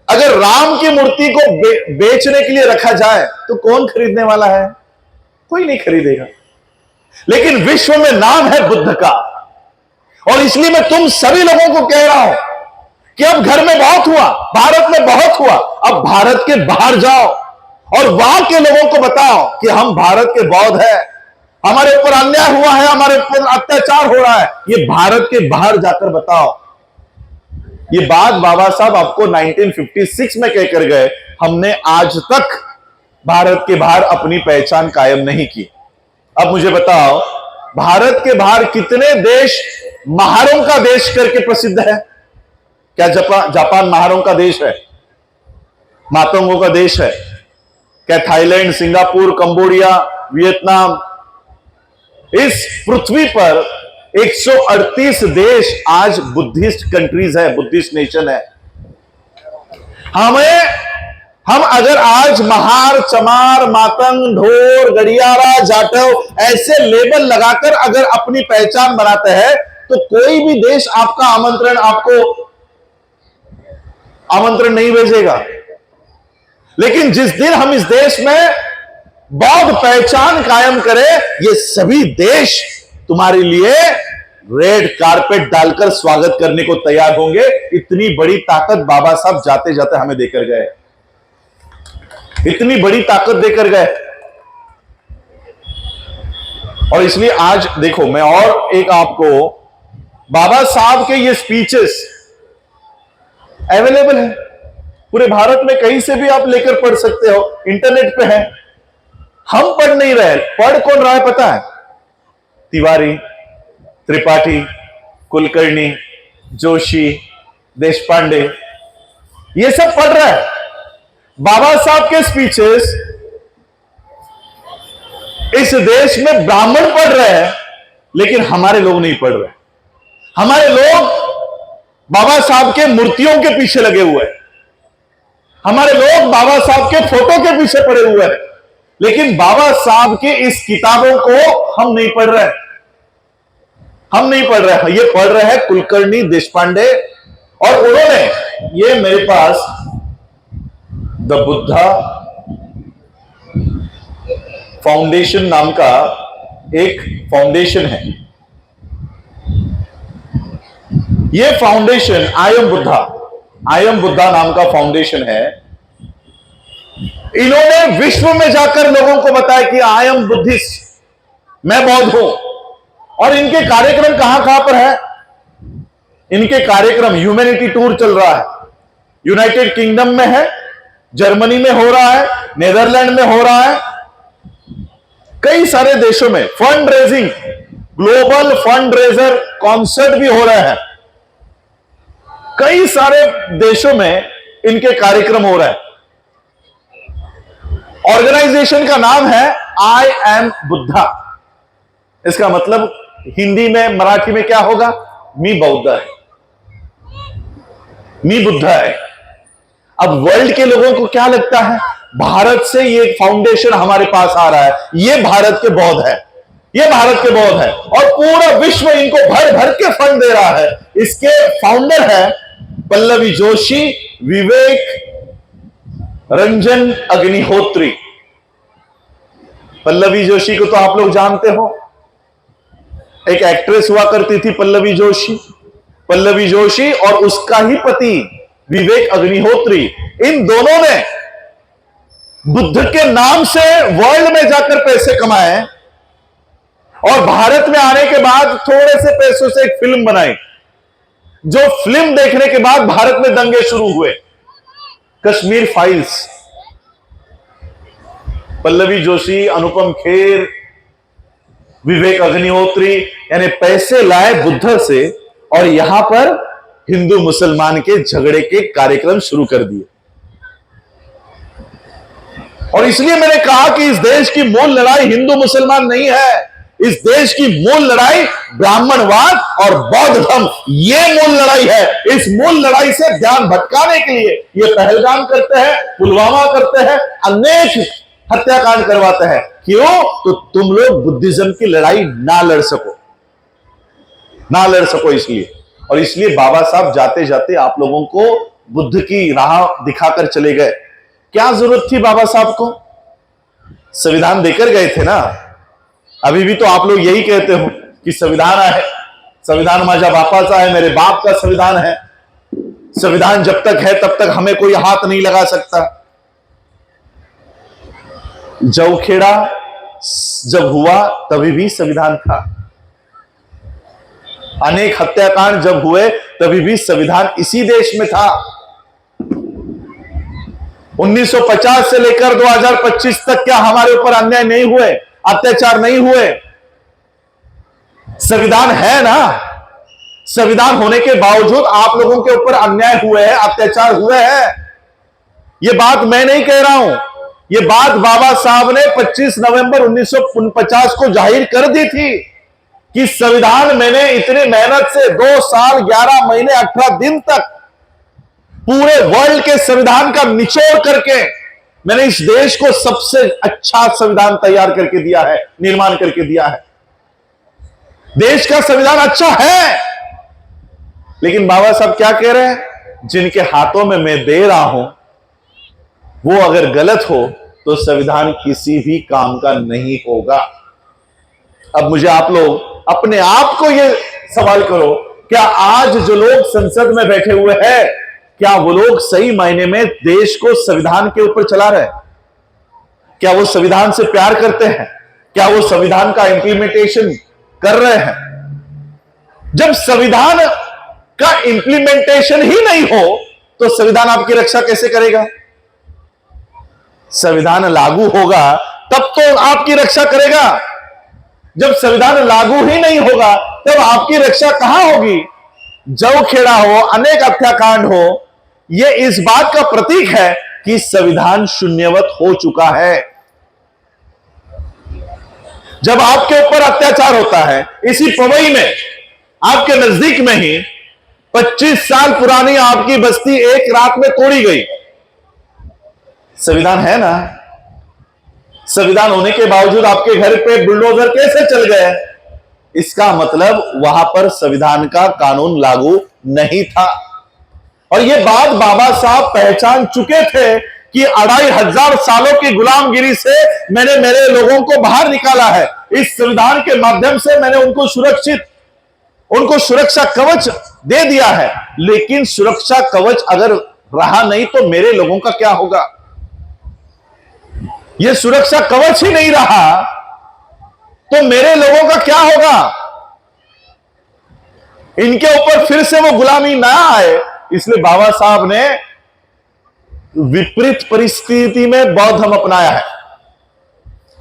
अगर राम की मूर्ति को बेचने के लिए रखा जाए तो कौन खरीदने वाला है? कोई नहीं खरीदेगा। लेकिन विश्व में नाम है बुद्ध का, और इसलिए मैं तुम सभी लोगों को कह रहा हूं कि अब घर में बहुत हुआ, भारत में बहुत हुआ, अब भारत के बाहर जाओ और वहां के लोगों को बताओ कि हम भारत के बौद्ध हैं, हमारे ऊपर अन्याय हुआ है, हमारे ऊपर अत्याचार हो रहा है, ये भारत के बाहर जाकर बताओ। ये बात बाबा साहब आपको 1956 में कहकर गए। हमने आज तक भारत के बाहर अपनी पहचान कायम नहीं की। अब मुझे बताओ, भारत के बाहर कितने देश महारों का देश करके प्रसिद्ध है? क्या जापान महारों का देश है? मातंगों का देश है? क्या थाईलैंड, सिंगापुर, कंबोडिया, वियतनाम? इस पृथ्वी पर 138 देश आज बुद्धिस्ट कंट्रीज है, बुद्धिस्ट नेशन है। हम अगर आज महार, चमार, मातंग, ढोर, गड़ियारा, जाटव ऐसे लेबल लगाकर अगर अपनी पहचान बनाते हैं तो कोई भी देश आपको आमंत्रण नहीं भेजेगा। लेकिन जिस दिन हम इस देश में बौद्ध पहचान कायम करें, ये सभी देश तुम्हारे लिए रेड कारपेट डालकर स्वागत करने को तैयार होंगे। इतनी बड़ी ताकत बाबा साहब जाते जाते हमें देकर गए, इतनी बड़ी ताकत देकर गए। और इसलिए आज देखो, मैं और एक आपको बाबा साहब के ये स्पीचेस अवेलेबल है पूरे भारत में, कहीं से भी आप लेकर पढ़ सकते हो, इंटरनेट पे है। हम पढ़ नहीं रहे, पढ़ कौन रहा है पता है? तिवारी, त्रिपाठी, कुलकर्णी, जोशी, देशपांडे, ये सब पढ़ रहा है। बाबा साहब के स्पीचेस इस देश में ब्राह्मण पढ़ रहे हैं, लेकिन हमारे लोग नहीं पढ़ रहे। हमारे लोग बाबा साहब के मूर्तियों के पीछे लगे हुए हैं, हमारे लोग बाबा साहब के फोटो के पीछे पड़े हुए हैं, लेकिन बाबा साहब की इस किताबों को हम नहीं पढ़ रहे, हम नहीं पढ़ रहे। ये पढ़ रहे हैं कुलकर्णी, देशपांडे, और उन्होंने ये मेरे पास द बुद्धा फाउंडेशन नाम का एक फाउंडेशन है। ये फाउंडेशन आई एम बुद्धा नाम का फाउंडेशन है। इन्होंने विश्व में जाकर लोगों को बताया कि आई एम बुद्धिस्ट, मैं बौद्ध हूं। और इनके कार्यक्रम कहां पर है? इनके कार्यक्रम ह्यूमैनिटी टूर चल रहा है, यूनाइटेड किंगडम में है, जर्मनी में हो रहा है, नेदरलैंड में हो रहा है, कई सारे देशों में fund raising, global fund raiser concert भी हो रहे हैं। कई सारे देशों में इनके कार्यक्रम हो रहे हैं। ऑर्गेनाइजेशन का नाम है आई एम बुद्धा। इसका मतलब हिंदी में, मराठी में क्या होगा? मी बौद्ध है, मी बुद्धा है। अब वर्ल्ड के लोगों को क्या लगता है? भारत से ये फाउंडेशन हमारे पास आ रहा है, ये भारत के बौद्ध है, ये भारत के बौद्ध है, और पूरा विश्व इनको भर भर के फंड दे रहा है। इसके फाउंडर है पल्लवी जोशी, विवेक रंजन अग्निहोत्री। पल्लवी जोशी को तो आप लोग जानते हो, एक एक्ट्रेस हुआ करती थी पल्लवी जोशी। पल्लवी जोशी और उसका ही पति विवेक अग्निहोत्री, इन दोनों ने बुद्ध के नाम से वर्ल्ड में जाकर पैसे कमाए, और भारत में आने के बाद थोड़े से पैसों से एक फिल्म बनाई, जो फिल्म देखने के बाद भारत में दंगे शुरू हुए, कश्मीर फाइल्स। पल्लवी जोशी, अनुपम खेर, विवेक अग्निहोत्री, यानी पैसे लाए बुद्ध से और यहां पर हिंदू मुसलमान के झगड़े के कार्यक्रम शुरू कर दिए। और इसलिए मैंने कहा कि इस देश की मूल लड़ाई हिंदू मुसलमान नहीं है, इस देश की मूल लड़ाई ब्राह्मणवाद और बौद्ध धर्म, ये मूल लड़ाई है। इस मूल लड़ाई से ध्यान भटकाने के लिए ये पहलगाम करते हैं, पुलवामा करते हैं, अनेक हत्याकांड करवाते हैं। क्यों? तो तुम लोग बुद्धिज्म की लड़ाई ना लड़ सको इसलिए। और इसलिए बाबा साहब जाते जाते आप लोगों को बुद्ध की राह दिखाकर चले गए। क्या जरूरत थी बाबा साहब को? संविधान देकर गए थे ना। अभी भी तो आप लोग यही कहते हो कि संविधान है, संविधान माझा बापाचा है, मेरे बाप का संविधान है, संविधान जब तक है तब तक हमें कोई हाथ नहीं लगा सकता। जौखेड़ा जब हुआ तभी भी संविधान था, अनेक हत्याकांड जब हुए तभी भी संविधान इसी देश में था। 1950 से लेकर 2025 तक क्या हमारे ऊपर अन्याय नहीं हुए, अत्याचार नहीं हुए? संविधान है ना। संविधान होने के बावजूद आप लोगों के ऊपर अन्याय हुए हैं, अत्याचार हुए हैं। यह बात मैं नहीं कह रहा हूं, यह बात बाबा साहब ने 25 नवंबर 1949 को जाहिर कर दी थी कि संविधान मैंने इतनी मेहनत से 2 साल 11 महीने 18 दिन तक पूरे वर्ल्ड के संविधान का निचोड़ करके मैंने इस देश को सबसे अच्छा संविधान तैयार करके दिया है, निर्माण करके दिया है। देश का संविधान अच्छा है, लेकिन बाबा साहब क्या कह रहे हैं? जिनके हाथों में मैं दे रहा हूं वो अगर गलत हो तो संविधान किसी भी काम का नहीं होगा। अब मुझे आप लोग अपने आप को ये सवाल करो, क्या आज जो लोग संसद में बैठे हुए हैं, क्या वो लोग सही मायने में देश को संविधान के ऊपर चला रहे हैं? क्या वो संविधान से प्यार करते हैं? क्या वो संविधान का इंप्लीमेंटेशन कर रहे हैं? जब संविधान का इंप्लीमेंटेशन ही नहीं हो तो संविधान आपकी रक्षा कैसे करेगा? संविधान लागू होगा तब तो आपकी रक्षा करेगा। जब संविधान लागू ही नहीं होगा तब आपकी रक्षा कहां होगी? जवखेड़ा हो, अनेक हत्याकांड हो, यह इस बात का प्रतीक है कि संविधान शून्यवत हो चुका है। जब आपके ऊपर अत्याचार होता है, इसी पवई में आपके नजदीक में ही 25 साल पुरानी आपकी बस्ती एक रात में तोड़ी गई, संविधान है ना? संविधान होने के बावजूद आपके घर पे बुलडोजर कैसे चल गए? इसका मतलब वहां पर संविधान का कानून लागू नहीं था। और यह बात बाबा साहब पहचान चुके थे कि 2500 सालों की गुलामगिरी से मैंने मेरे लोगों को बाहर निकाला है। इस संविधान के माध्यम से मैंने उनको सुरक्षा कवच दे दिया है। लेकिन सुरक्षा कवच अगर रहा नहीं तो मेरे लोगों का क्या होगा? यह सुरक्षा कवच ही नहीं रहा तो मेरे लोगों का क्या होगा? इनके ऊपर फिर से वो गुलामी ना आए, इसलिए बाबा साहब ने विपरीत परिस्थिति में बौद्ध धर्म अपनाया है।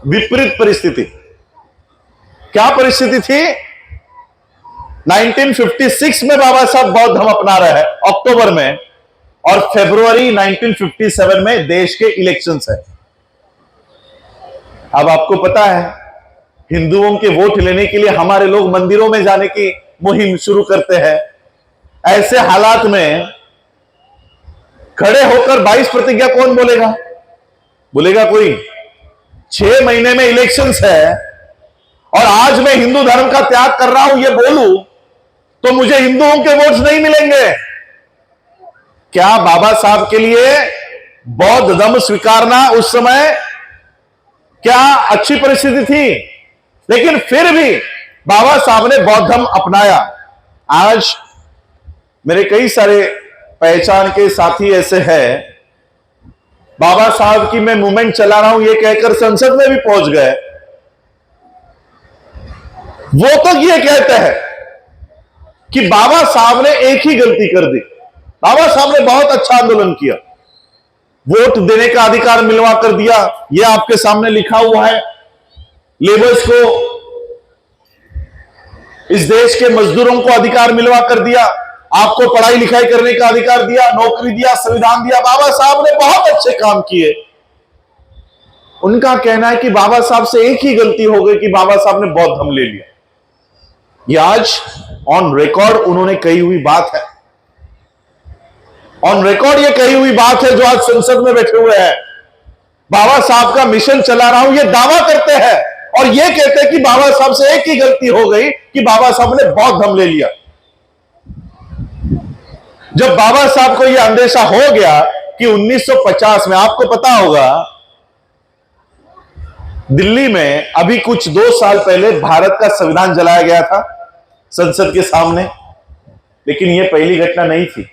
विपरीत परिस्थिति, क्या परिस्थिति थी? 1956 में बाबा साहब बौद्ध धर्म अपना रहे हैं अक्टूबर में, और फरवरी 1957 में देश के इलेक्शंस है। अब आपको पता है, हिंदुओं के वोट लेने के लिए हमारे लोग मंदिरों में जाने की मुहिम शुरू करते हैं। ऐसे हालात में खड़े होकर 22 प्रतिज्ञा कौन बोलेगा? बोलेगा कोई? 6 महीने में इलेक्शंस है और आज मैं हिंदू धर्म का त्याग कर रहा हूं ये बोलूं तो मुझे हिंदुओं के वोट्स नहीं मिलेंगे। क्या बाबा साहब के लिए बौद्ध धर्म स्वीकारना उस समय क्या अच्छी परिस्थिति थी? लेकिन फिर भी बाबा साहब ने बौद्ध धर्म अपनाया। आज मेरे कई सारे पहचान के साथी ऐसे हैं, बाबा साहब की मैं मूवमेंट चला रहा हूं ये कहकर संसद में भी पहुंच गए। वो तो ये कहते हैं कि बाबा साहब ने एक ही गलती कर दी, बाबा साहब ने बहुत अच्छा आंदोलन किया, वोट देने का अधिकार मिलवा कर दिया। यह आपके सामने लिखा हुआ है। लेबर्स को, इस देश के मजदूरों को अधिकार मिलवा कर दिया, आपको पढ़ाई लिखाई करने का अधिकार दिया, नौकरी दिया, संविधान दिया। बाबा साहब ने बहुत अच्छे काम किए। उनका कहना है कि बाबा साहब से एक ही गलती हो गई कि बाबा साहब ने बौद्ध धर्म ले लिया। यह आज ऑन रिकॉर्ड उन्होंने कही हुई बात है। ऑन रिकॉर्ड ये कही हुई बात है जो आज संसद में बैठे हुए हैं। बाबा साहब का मिशन चला रहा हूं ये दावा करते हैं और ये कहते हैं कि बाबा साहब से एक ही गलती हो गई कि बाबा साहब ने बौद्ध धर्म ले लिया। जब बाबा साहब को यह अंदेशा हो गया कि 1950 में, आपको पता होगा, दिल्ली में अभी कुछ 2 साल पहले भारत का संविधान जलाया गया था संसद के सामने, लेकिन यह पहली घटना नहीं थी।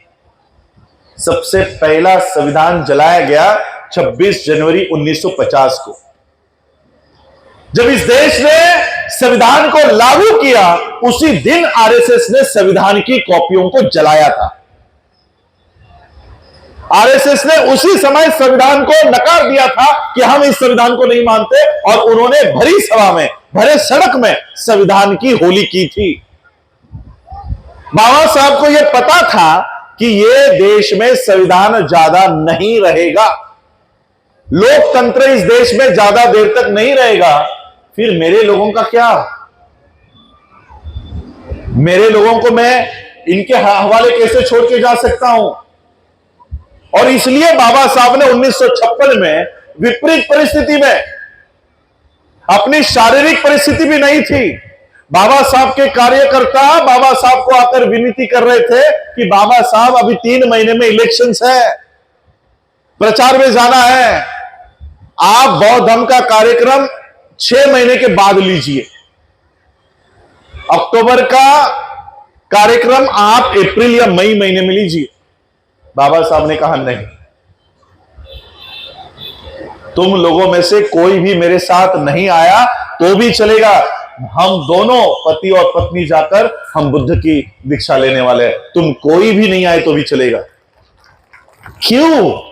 सबसे पहला संविधान जलाया गया 26 जनवरी 1950 को, जब इस देश ने संविधान को लागू किया। उसी दिन आरएसएस ने संविधान की कॉपियों को जलाया था। आरएसएस ने उसी समय संविधान को नकार दिया था कि हम इस संविधान को नहीं मानते, और उन्होंने भरी सभा में, भरे सड़क में संविधान की होली की थी। बाबा साहब को यह पता था कि यह देश में संविधान ज्यादा नहीं रहेगा, लोकतंत्र इस देश में ज्यादा देर तक नहीं रहेगा। फिर मेरे लोगों का क्या? मेरे लोगों को मैं इनके हवाले कैसे छोड़ के जा सकता हूं? और इसलिए बाबा साहब ने 1956 में विपरीत परिस्थिति में, अपनी शारीरिक परिस्थिति भी नहीं थी, बाबा साहब के कार्यकर्ता बाबा साहब को आकर विनती कर रहे थे कि बाबा साहब अभी 3 महीने में इलेक्शंस है, प्रचार में जाना है, आप बौद्ध धर्म का कार्यक्रम 6 महीने के बाद लीजिए। अक्टूबर का कार्यक्रम आप अप्रैल या मई महीने में लीजिए। बाबा साहब ने कहा नहीं, तुम लोगों में से कोई भी मेरे साथ नहीं आया तो भी चलेगा, हम दोनों पति और पत्नी जाकर हम बुद्ध की दीक्षा लेने वाले हैं, तुम कोई भी नहीं आए तो भी चलेगा। क्यों?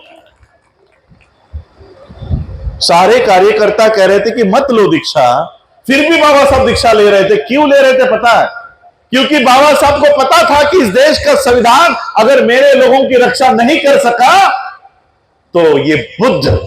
सारे कार्यकर्ता कह रहे थे कि मत लो दीक्षा, फिर भी बाबा साहब दीक्षा ले रहे थे। क्यों ले रहे थे पता है? क्योंकि बाबा साहब को पता था कि इस देश का संविधान अगर मेरे लोगों की रक्षा नहीं कर सका तो ये बुद्ध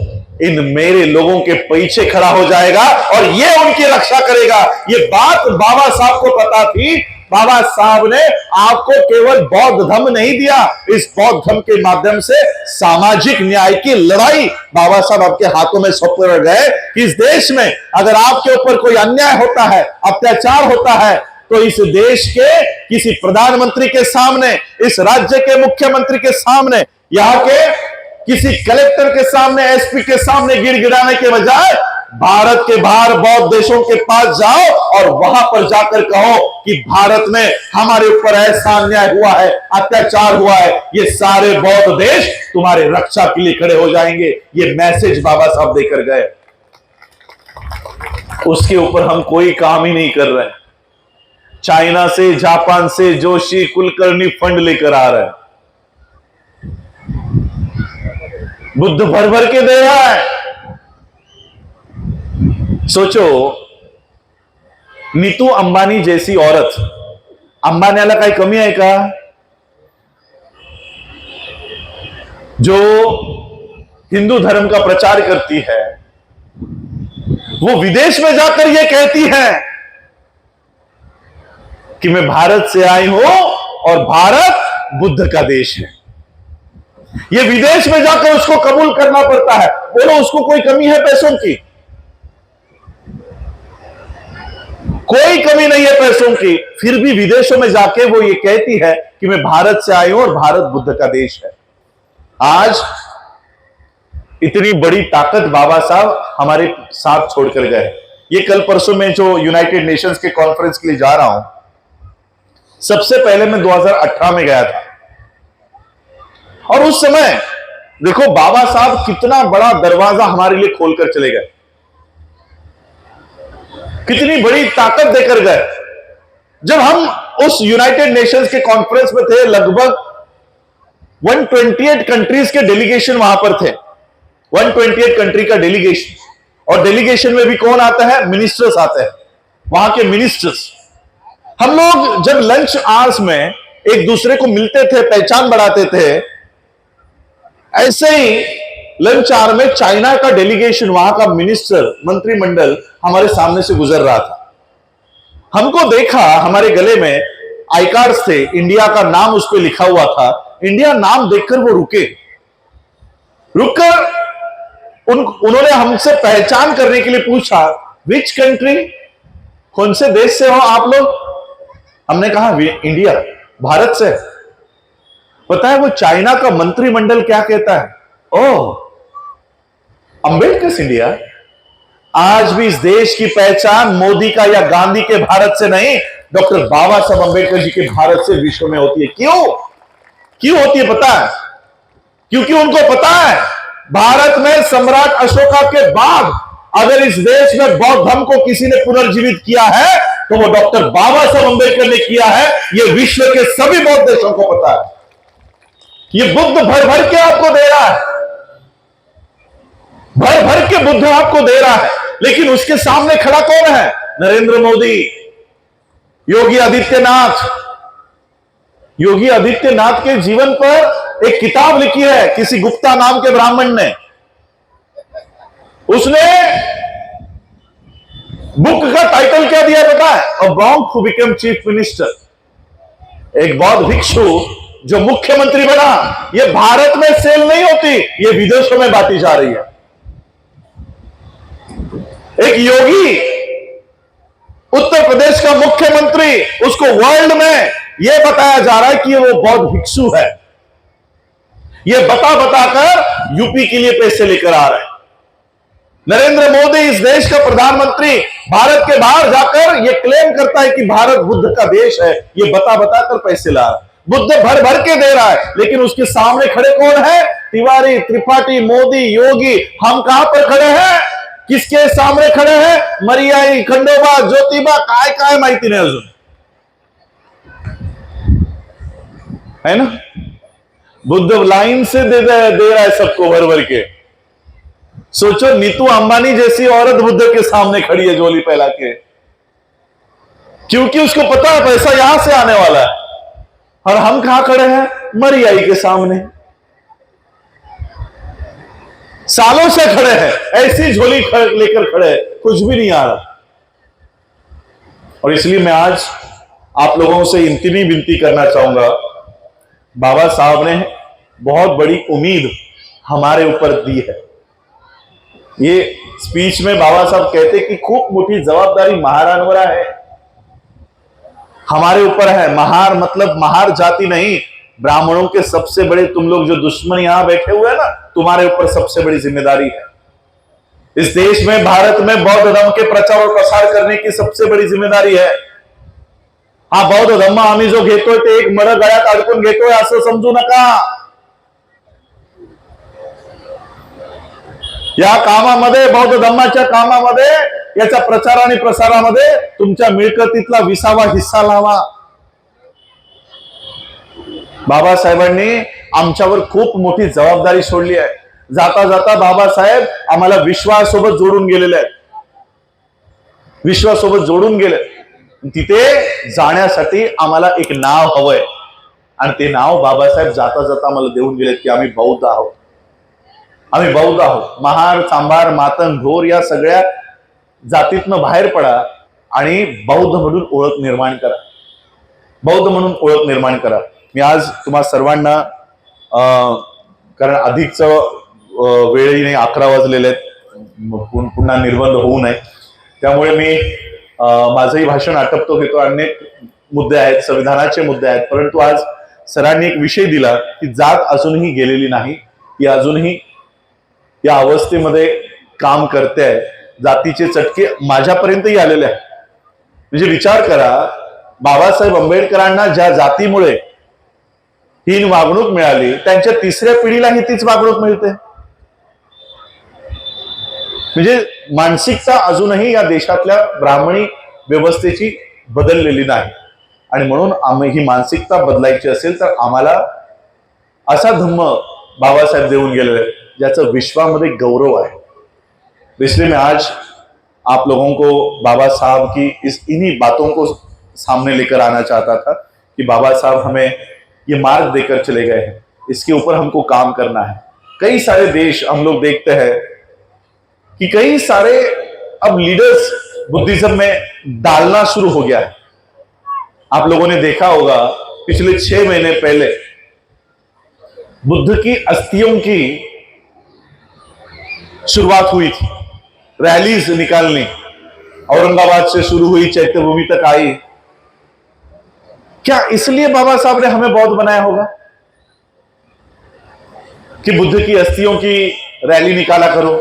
इन मेरे लोगों के पीछे खड़ा हो जाएगा और ये उनकी रक्षा करेगा। ये बात बाबा साहब को पता थी। बाबा साहब ने आपको केवल बौद्ध धर्म नहीं दिया, इस बौद्ध धर्म के माध्यम से सामाजिक न्याय की लड़ाई बाबा साहब आपके हाथों में सौंप गए कि इस देश में अगर आपके ऊपर कोई अन्याय होता है, अत्याचार होता है, तो इस देश के किसी प्रधानमंत्री के सामने, इस राज्य के मुख्यमंत्री के सामने, यहां के किसी कलेक्टर के सामने, एसपी के सामने गिड़गिड़ाने के बजाय भारत के बाहर बौद्ध देशों के पास जाओ और वहां पर जाकर कहो कि भारत में हमारे ऊपर ऐसा अन्याय हुआ है, अत्याचार हुआ है, ये सारे बौद्ध देश तुम्हारे रक्षा के लिए खड़े हो जाएंगे। ये मैसेज बाबा साहब देकर गए। उसके ऊपर हम कोई काम ही नहीं कर रहे हैं। चाइना से, जापान से जोशी कुलकर्णी फंड लेकर आ रहे हैं। बुद्ध भर भर के दे रहा है। सोचो, नीतू अंबानी जैसी औरत, अंबानीला काही कमी आहे का? जो हिंदू धर्म का प्रचार करती है, वो विदेश में जाकर ये कहती है कि मैं भारत से आई हूं और भारत बुद्ध का देश है। ये विदेश में जाकर उसको कबूल करना पड़ता है। बोलो, उसको कोई कमी है पैसों की? कोई कमी नहीं है पैसों की। फिर भी विदेशों में जाके वो ये कहती है कि मैं भारत से आई हूं और भारत बुद्ध का देश है। आज इतनी बड़ी ताकत बाबा साहब हमारे साथ छोड़कर गए। ये कल परसों में जो यूनाइटेड नेशंस के कॉन्फ्रेंस के लिए जा रहा हूं, सबसे पहले मैं 2018 में गया था और उस समय देखो बाबा साहब कितना बड़ा दरवाजा हमारे लिए खोलकर चले गए, कितनी बड़ी ताकत देकर गए। जब हम उस यूनाइटेड नेशंस के कॉन्फ्रेंस में थे, लगभग 128 कंट्रीज के डेलीगेशन वहां पर थे। 128 कंट्री का डेलीगेशन, और डेलीगेशन में भी कौन आता है? मिनिस्टर्स आते हैं, वहां के मिनिस्टर्स। हम लोग जब लंच आवर्स में एक दूसरे को मिलते थे, पहचान बढ़ाते थे, ऐसे ही लंच आवर में चाइना का डेलीगेशन, वहां का मिनिस्टर, मंत्रिमंडल हमारे सामने से गुजर रहा था। हमको देखा, हमारे गले में आई कार्ड्स थे, इंडिया का नाम उस पर लिखा हुआ था। इंडिया नाम देखकर वो रुककर उन्होंने हमसे पहचान करने के लिए पूछा, विच कंट्री, कौन से देश से हो आप लोग? हमने कहा इंडिया, भारत से। पता है वो चाइना का मंत्रिमंडल क्या कहता है? ओह, अंबेडकर इंडिया। आज भी इस देश की पहचान मोदी का या गांधी के भारत से नहीं, डॉक्टर बाबा साहब अंबेडकर जी के भारत से विश्व में होती है। क्यों होती है पता है? क्योंकि उनको पता है भारत में सम्राट अशोका के बाद अगर इस देश में बौद्ध धर्म को किसी ने पुनर्जीवित किया है तो वो डॉक्टर बाबा साहब अंबेडकर ने किया है। ये विश्व के सभी बौद्ध देशों को पता है। ये बुद्ध भर भर के आपको दे रहा है, भर भर के बुद्ध आपको दे रहा है, लेकिन उसके सामने खड़ा कौन है? नरेंद्र मोदी, योगी आदित्यनाथ। योगी आदित्यनाथ के जीवन पर एक किताब लिखी है किसी गुप्ता नाम के ब्राह्मण ने। उसने बुक का टाइटल क्या दिया पता है? A monk who became chief minister. एक बौद्ध भिक्षु जो मुख्यमंत्री बना। ये भारत में सेल नहीं होती, ये विदेशों में बांटी जा रही है। एक योगी, उत्तर प्रदेश का मुख्यमंत्री, उसको वर्ल्ड में यह बताया जा रहा है कि वो बौद्ध भिक्षु है। ये बता बताकर यूपी के लिए पैसे लेकर आ रहे हैं। नरेंद्र मोदी इस देश का प्रधानमंत्री भारत के बाहर जाकर यह क्लेम करता है कि भारत बुद्ध का देश है। ये बता बताकर पैसे ला रहा है, बुद्ध भर भर के दे रहा है, लेकिन उसके सामने खड़े कौन है? तिवारी, त्रिपाठी, मोदी, योगी। हम कहां पर खड़े हैं? किसके सामने खड़े हैं? मरियाई, खंडोबा, ज्योतिबा, काय काय माहिती नहीं अजून, है ना? बुद्ध लाइन से दे रहा है सबको भर भर के। सोचो, नीतू अंबानी जैसी औरत बुद्ध के सामने खड़ी है झोली फैला के, क्योंकि उसको पता है पैसा यहां से आने वाला है। और हम कहां खड़े हैं? मरियाई के सामने सालों से खड़े हैं, ऐसी झोली लेकर खड़े हैं, कुछ भी नहीं आ रहा। और इसलिए मैं आज आप लोगों से इंतनी विनती करना चाहूंगा, बाबा साहब ने बहुत बड़ी उम्मीद हमारे ऊपर दी है। ये स्पीच में बाबा साहब कहते कि खूब मोटी जबाबदारी महारानवरा है, हमारे ऊपर है। महार मतलब महार जाति नहीं, ब्राह्मणों के सबसे बड़े तुम लोग जो दुश्मन यहां बैठे हुए हैं ना, तुम्हारे ऊपर सबसे बड़ी जिम्मेदारी है। इस देश में, भारत में बौद्ध धर्म के प्रचार और प्रसार करने की सबसे बड़ी जिम्मेदारी है। हा बौद्ध धर्म आम्ही जो घेतोय ते एक मर गळ्यात अडकून घेतोय असं समजू नका। या कामामध्ये, बौद्ध धर्माच्या कामामध्ये, याच्या प्रचार आणि प्रसारामध्ये तुमच्या मिळकतीतला 20वा हिस्सा लावा। बाबासाहेबांनी आमच्यावर खूप मोठी जबाबदारी सोडली आहे। जाता जाता बाबासाहेब आम्हाला विश्वासोबत जोडून गेलेले आहेत, विश्वासोबत जोडून गेले। तिथे जाण्यासाठी आम्हाला एक नाव हवंय, आणि ते नाव बाबासाहेब जाता जाता आम्हाला देऊन गेलेत की आम्ही बौद्ध आहोत, आम्ही बौद्ध आहोत। महार, चांभार, मातंग, घोर या सगळ्या जातीतनं बाहेर पडा आणि बौद्ध म्हणून ओळख निर्माण करा, बौद्ध म्हणून ओळख निर्माण करा। मी आज तुम्हा सर्वांना, कारण अधिकच वेळही नाही, 11 वाजलेले आहेत, पुन्हा निर्बंध होऊ नये, त्यामुळे मी माझंही भाषण आटपतो घेतो। अनेक मुद्दे आहेत, संविधानाचे मुद्दे आहेत, परंतु आज सरांनी एक विषय दिला की जात अजूनही गेलेली नाही, ती अजूनही या अवस्थेमध्ये काम करते आहे। जातीचे चटके माझ्यापर्यंतही आलेले आहे। म्हणजे विचार करा, बाबासाहेब आंबेडकरांना ज्या जातीमुळे हीन वागणूक मिळाली, त्यांच्या 3ऱ्या पिढीलाही तीच वागणूक मिळते। म्हणजे मानसिकता अजूनही या देशातल्या ब्राह्मणी व्यवस्थेची बदललेली नाही, आणि म्हणून आम्ही ही मानसिकता बदलायची असेल तर आम्हाला असा धम्म बाबासाहेब देऊन गेलेले ज्याचं विश्वामध्ये गौरव है। इसलिए मैं आज आप लोगों को बाबा साहब की इन्हीं बातों को सामने लेकर आना चाहता था कि बाबा साहब हमें ये मार्ग देकर चले गए हैं, इसके ऊपर हमको काम करना है। कई सारे देश हम लोग देखते हैं कि कई सारे अब लीडर्स बुद्धिज्म में डालना शुरू हो गया है। आप लोगों ने देखा होगा, पिछले 6 महीने पहले बुद्ध की अस्थियों की शुरुआत हुई थी, रैलीज निकालनी, औरंगाबाद से शुरू हुई, चैत्यभूमि तक आई। क्या इसलिए बाबा साहब ने हमें बौद्ध बनाया होगा कि बुद्ध की अस्थियों की रैली निकाला करो?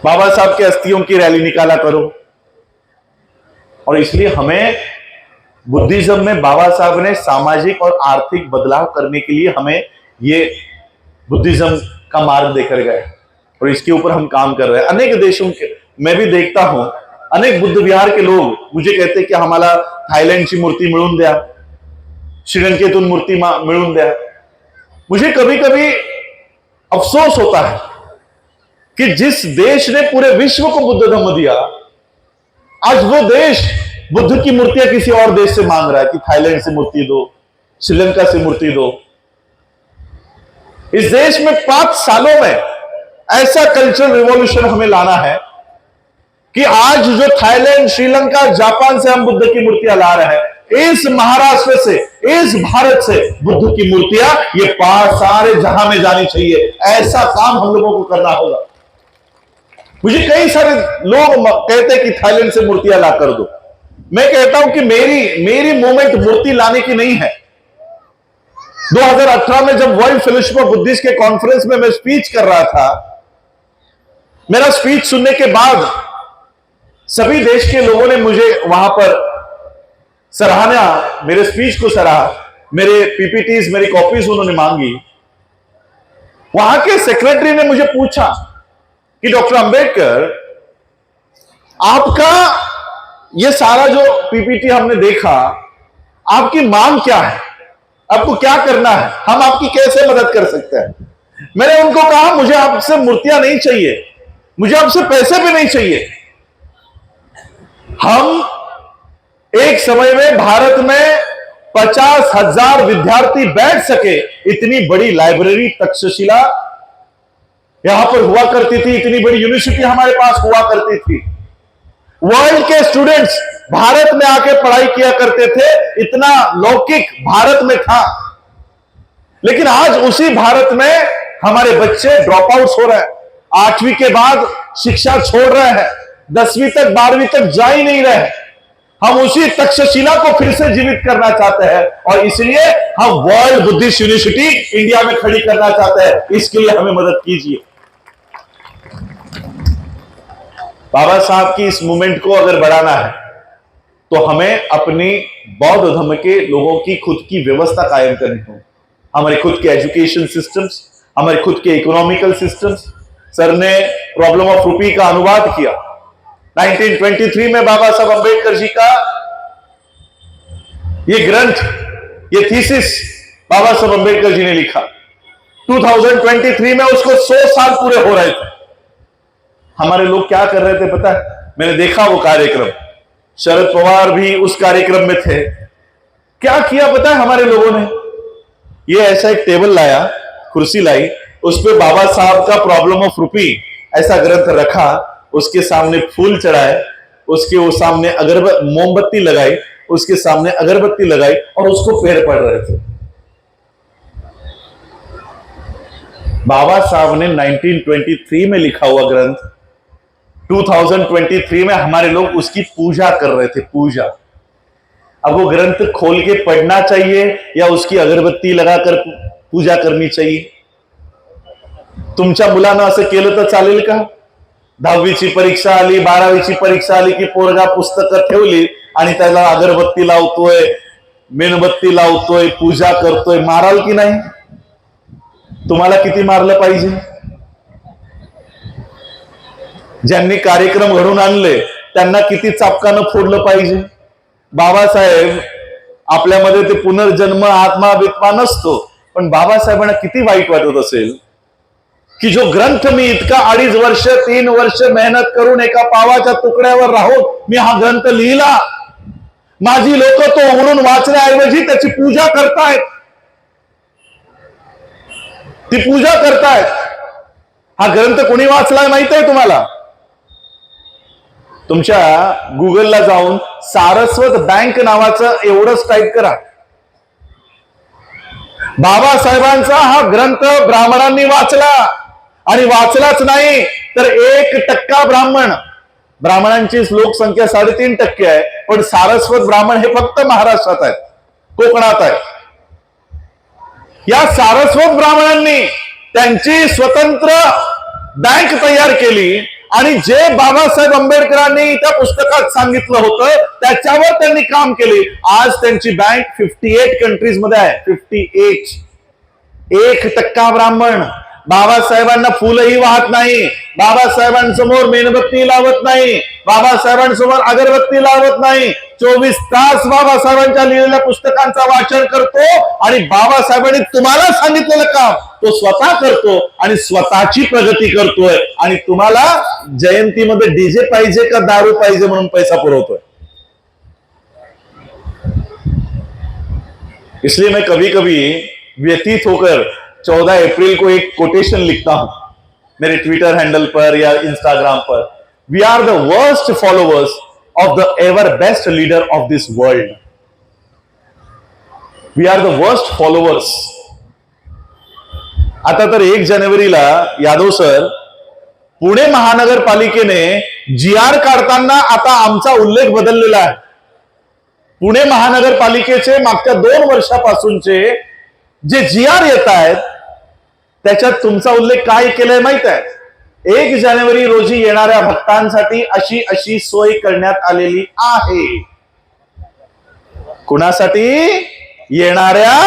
बाबा साहब के अस्थियों की रैली निकाला करो। और इसलिए हमें बुद्धिज्म में बाबा साहब ने सामाजिक और आर्थिक बदलाव करने के लिए हमें ये बुद्धिज्म का मार्ग देकर गए, और इसके ऊपर हम काम कर रहे हैं। अनेक देशों के मैं भी देखता हूं, अनेक बुद्ध विहार के लोग मुझे कहते कि आम्हाला थाईलैंडची मूर्ती मिळवून द्या, श्रीलंकेतून मूर्ती मिळवून द्या। मुझे कभी कभी अफसोस होता है कि जिस देश ने पूरे विश्व को बुद्ध धर्म दिया, आज वो देश बुद्ध की मूर्तियां किसी और देश से मांग रहा है कि थाईलैंड से मूर्ति दो, श्रीलंका से मूर्ति दो। इस देश में 5 सालों में ऐसा कल्चरल रिवॉल्यूशन हमें लाना है कि आज जो थाईलैंड, श्रीलंका, जापान से हम बुद्ध की मूर्तियां ला रहे हैं, इस महाराष्ट्र से, इस भारत से बुद्ध की मूर्तियां ये सारे जहां में जानी चाहिए। ऐसा काम हम लोगों को करना होगा। मुझे कई सारे लोग कहते हैं कि थाईलैंड से मूर्तियां ला कर दो। मैं कहता हूं कि मेरी मूवमेंट मूर्ति लाने की नहीं है, 2018 में जब वर्ल्ड फेलोशिप ऑफ बुद्धिस्ट के कॉन्फ्रेंस में मैं स्पीच कर रहा था, मेरा स्पीच सुनने के बाद सभी देश के लोगों ने मुझे वहां पर सराहना, मेरे स्पीच को सराहा, मेरे पीपीटीज, मेरी कॉपीज उन्होंने मांगी। वहां के सेक्रेटरी ने मुझे पूछा कि डॉक्टर अंबेडकर, आपका ये सारा जो पीपीटी हमने देखा, आपकी मांग क्या है, आपको क्या करना है, हम आपकी कैसे मदद कर सकते हैं। मैंने उनको कहा, मुझे आपसे मूर्तियां नहीं चाहिए, मुझे आपसे पैसे भी नहीं चाहिए। हम एक समय में भारत में 50,000 विद्यार्थी बैठ सके इतनी बड़ी लाइब्रेरी तक्षशिला यहां पर हुआ करती थी, इतनी बड़ी यूनिवर्सिटी हमारे पास हुआ करती थी। वर्ल्ड के स्टूडेंट्स भारत में आके पढ़ाई किया करते थे, इतना लौकिक भारत में था। लेकिन आज उसी भारत में हमारे बच्चे ड्रॉप आउट हो रहे हैं, 8वीं के बाद शिक्षा छोड़ रहे हैं, 10वीं तक 12वीं तक जा ही नहीं रहे। हम उसी तक्षशिला को फिर से जीवित करना चाहते हैं और इसलिए हम वर्ल्ड बुद्धिस्ट यूनिवर्सिटी इंडिया में खड़ी करना चाहते हैं। इसके लिए हमें मदद कीजिए। बाबा साहब की इस मूवमेंट को अगर बढ़ाना है तो हमें अपनी बौद्ध धर्म के लोगों की खुद की व्यवस्था कायम करनी होगी। हमारे खुद के एजुकेशन सिस्टम्स, हमारे खुद के इकोनॉमिकल सिस्टम्स। सर ने प्रॉब्लम ऑफ रूपी का अनुवाद किया 1923 में। बाबा साहब अंबेडकर जी का ये ग्रंथ, ये थीसिस बाबा साहब अंबेडकर जी ने लिखा। 2023 में उसको 100 साल पूरे हो रहे थे। हमारे लोग क्या कर रहे थे पता है? मैंने देखा वो कार्यक्रम, शरद पवार भी उस कार्यक्रम में थे। क्या किया पता है हमारे लोगों ने? ये ऐसा एक टेबल लाया, कुर्सी लाई, उस पे बाबा साहब का प्रॉब्लम ऑफ रूपी ऐसा ग्रंथ रखा, उसके सामने फूल चढ़ाए, उसके वो सामने मोमबत्ती लगाई, उसके सामने अगरबत्ती लगाई और उसको पैर पढ़ रहे थे। बाबा साहब ने 1923 में लिखा हुआ ग्रंथ 2023 में हमारे लोग उसकी पूजा कर रहे थे, पूजा। अब वो ग्रंथ खोल के पढ़ना चाहिए या उसकी अगरबत्ती लगाकर पूजा करनी चाहिए? तुमच्या मुलांना असं केलं तर चालेल का? 10वीची परीक्षा आली, 12वीची परीक्षा आली की पोरगा पुस्तकं ठेवली आणि त्याला अगरबत्ती लावतोय, मेणबत्ती लावतोय, पूजा करतोय, माराल की नाही? तुम्हाला किती मारलं पाहिजे? ज्यांनी कार्यक्रम घडून आणले त्यांना किती चापकानं फोडलं पाहिजे? बाबासाहेब, आपल्यामध्ये ते पुनर्जन्म आत्मा बित्मा नसतो, पण बाबासाहेबांना किती वाईट वाटत असेल की जो ग्रंथ मी इतका 2.5 वर्ष 3 वर्ष मेहनत करून एका पावाच्या तुकड्यावर राहून मी हा ग्रंथ लिहिला, माझी लोक तो उघडून वाचण्याऐवजी त्याची पूजा करतायत, ती पूजा करतायत। हा ग्रंथ कोणी वाचला माहित आहे तुम्हाला? तुमच्या गुगलला जाऊन सारस्वत बँक नावाचं एवढंच टाईप करा। बाबासाहेबांचा हा ग्रंथ ब्राह्मणांनी वाचला आणि वाचलाच नाही तर 1% ब्राह्मण, ब्राह्मणांची लोकसंख्या 3.5% आहे, पण सारस्वत ब्राह्मण हे फक्त महाराष्ट्रात आहेत, कोकणात आहेत। या सारस्वत ब्राह्मणांनी त्यांची स्वतंत्र बँक तयार केली आणि जे बाबासाहेब आंबेडकरांनी त्या पुस्तकात सांगितलं होतं त्याच्यावर त्यांनी काम केले। आज त्यांची बँक 58 कंट्रीज मध्ये आहे, 58। 1% ब्राह्मण, बाबासाहेबांना फुलही वाहत नाही, बाबासाहेबांसमोर मेणबत्ती लावत नाही, बाबासाहेबांसमोर अगरबत्ती लावत नाही, 24 तास बाबासाहेबांच्या लिहिलेल्या पुस्तकांचा वाचन करतो आणि बाबासाहेबांनी तुम्हाला सांगितलेलं काम तो स्वतः करतो आणि स्वतःची प्रगती करतोय आणि तुम्हाला जयंतीमध्ये डीजे पाहिजे का दारू पाहिजे म्हणून पैसा पुरवतोय। इसलिए मैं कभी कभी व्यतीत होकर 14 अप्रैल को एक कोटेशन लिखता हूं मेरे ट्विटर हैंडल पर या इंस्टाग्राम पर। We are the worst followers of the ever best leader of this world. We are the worst followers. आता तर 1 जानेवारीला यादव सर, पुणे महानगरपालिकेने GR काढताना आता आमचा उल्लेख बदललेला आहे। पुणे महानगरपालिकेचे मागच्या 2 वर्षापासूनचे जे GR येत आहेत त्याच्यात तुमचा उल्लेख काय केलाय माहित आहे? 1 जानेवारी रोजी येणाऱ्या भक्तांसाठी अशी अशी सोय करण्यात आलेली आहे. कुणासाठी? येणाऱ्या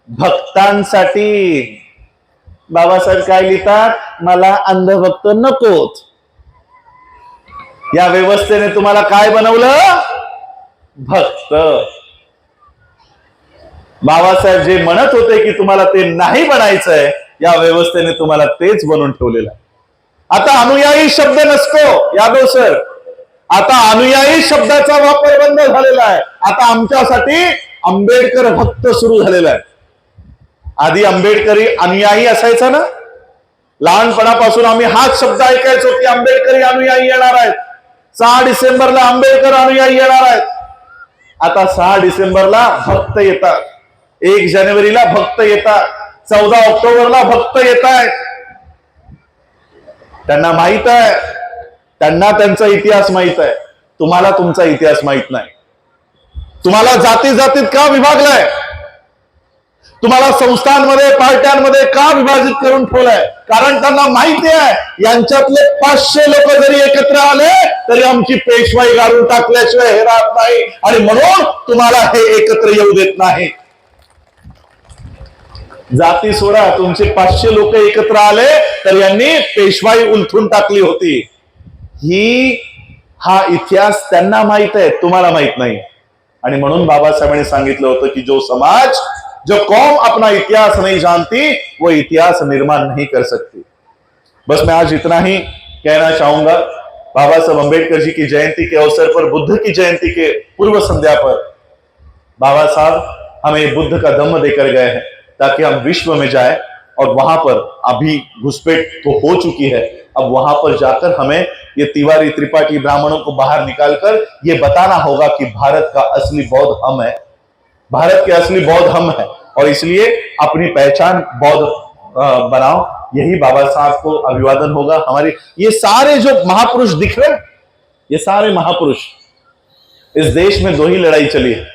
भक्तांसाठी. बाबासाहेब काय लिहितात? मला अंधभक्त नकोत. या व्यवस्थेने तुम्हाला काय बनवलं? भक्त. बाबासाहेब जे म्हणत होते की तुम्हाला ते नाही बनायचंय, या व्यवस्थेने तुम्हाला तेच बनवून ठेवलेलं आहे. आता अनुयायी शब्द नसतो यादव सर. आता अनुयायी शब्दाचा वापर बंद झालेला आहे. आता आमच्यासाठी आंबेडकर भक्त सुरू झालेला आहे. आधी आंबेडकरी अनुयायी असायचा ना. लहानपणापासून आम्ही हाच शब्द ऐकायचो की आंबेडकरी अनुयायी येणार आहेत. 6 डिसेंबरला आंबेडकर अनुयायी येणार आहेत. आता 6 डिसेंबरला भक्त येतात, 1 जानेवारीला भक्त येतात, 14 ऑक्टोबरला भक्त येत आहेत. त्यांना माहित आहे, त्यांना त्यांचा इतिहास माहित आहे. तुम्हाला तुमचा इतिहास माहित नाही. तुम्हाला जाती जातीत का विभागलाय? तुम्हाला संस्थांमध्ये पार्ट्यांमध्ये का विभाजित करून ठेवलंय? कारण त्यांना माहिती आहे यांच्यातले 500 लोक जरी एकत्र आले तरी आमची पेशवाई गाडून टाकल्याशिवाय हे राहत नाही, आणि म्हणून तुम्हाला हे एकत्र येऊ देत नाही. जाती सोडा, तुमचे 500 लोक एकत्र आले तर यांनी पेशवाई उलथून टाकली होती. हा इतिहास त्यांना माहित आहे, तुम्हाला माहित नाही. आणि म्हणून बाबासाहेबांनी सांगितलं होतं की जो समाज, जो कौम अपना इतिहास नहीं जानती वो इतिहास निर्माण नहीं कर सकती. बस मैं आज इतना ही कहना चाहूंगा. बाबा साहब अम्बेडकर जी की जयंती के अवसर पर, बुद्ध की जयंती के पूर्व संध्या पर, बाबा साहब हमें बुद्ध का धम्म देकर गए हैं ताकि हम विश्व में जाए, और वहां पर अभी घुसपैठ तो हो चुकी है. अब वहां पर जाकर हमें ये तिवारी त्रिपाठी ब्राह्मणों को बाहर निकालकर ये बताना होगा कि भारत का असली बौद्ध हम है, भारत के असली बौद्ध हम है, और इसलिए अपनी पहचान बौद्ध बनाओ. यही बाबा साहब को अभिवादन होगा. हमारे ये सारे जो महापुरुष दिख रहे हैं, ये सारे महापुरुष, इस देश में 2 ही लड़ाई चली है,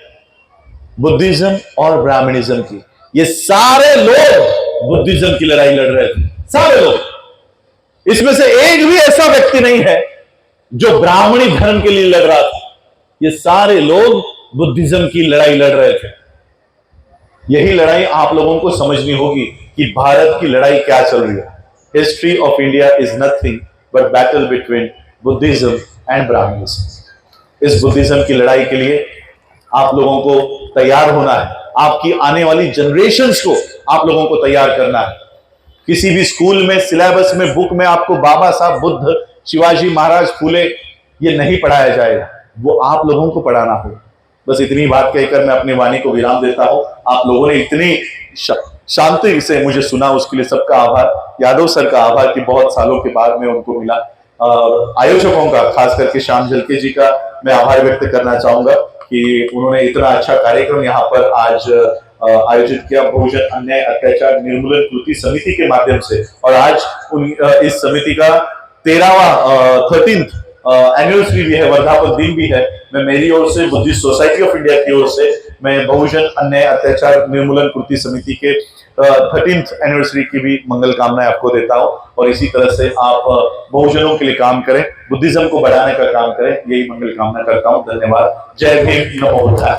बुद्धिज्म और ब्राह्मणिज्म की. ये सारे लोग बुद्धिज्म की लड़ाई लड़ रहे थे, सारे लोग. इसमें से एक भी ऐसा व्यक्ति नहीं है जो ब्राह्मणी धर्म के लिए लड़ रहा था. ये सारे लोग बुद्धिज्म की लड़ाई लड़ रहे थे. यही लड़ाई आप लोगों को समझनी होगी कि भारत की लड़ाई क्या चल रही है. History of India is nothing but battle between Buddhism and Brahmanism. इस बुद्धिज्म की लड़ाई के लिए आप लोगों को तैयार होना है. आपकी आने वाली जनरेशंस को आप लोगों को तैयार करना है. किसी भी स्कूल में, सिलेबस में, बुक में आपको बाबा साहब, बुद्ध, शिवाजी महाराज, फूले ये नहीं पढ़ाया जाएगा, वो आप लोगों को पढ़ाना होगा. बस इतनी बात कहकर मैं अपनी वाणी को विराम देता हूं. आप लोगों ने इतनी शांति से मुझे सुना, उसके लिए सबका आभार. यादव सर का आभार कि बहुत सालों के बाद में उनको मिला. आयोजकों का, खास करके श्याम झलके जी का मैं आभार व्यक्त करना चाहूंगा कि उन्होंने इतना अच्छा कार्यक्रम यहाँ पर आज आयोजित किया, बहुजन अन्याय अत्याचार निर्मूलन कृति समिति के माध्यम से. और आज इस समिति का 13th एनिवर्सरी भी है, वर्धापन दिन भी है. मैं मेरी ओर से, बुद्धिस्ट सोसाइटी ऑफ इंडिया की ओर से, मैं बहुजन अन्याय अत्याचार निर्मूलन कृति समिति के 13th एनिवर्सरी की भी मंगल कामनाएं आपको देता हूं. और इसी तरह से आप बहुजनों के लिए काम करें, बुद्धिज्म को बढ़ाने का काम करें, यही मंगल कामना करता हूं. धन्यवाद. जय भीम, नमो बुद्धाय.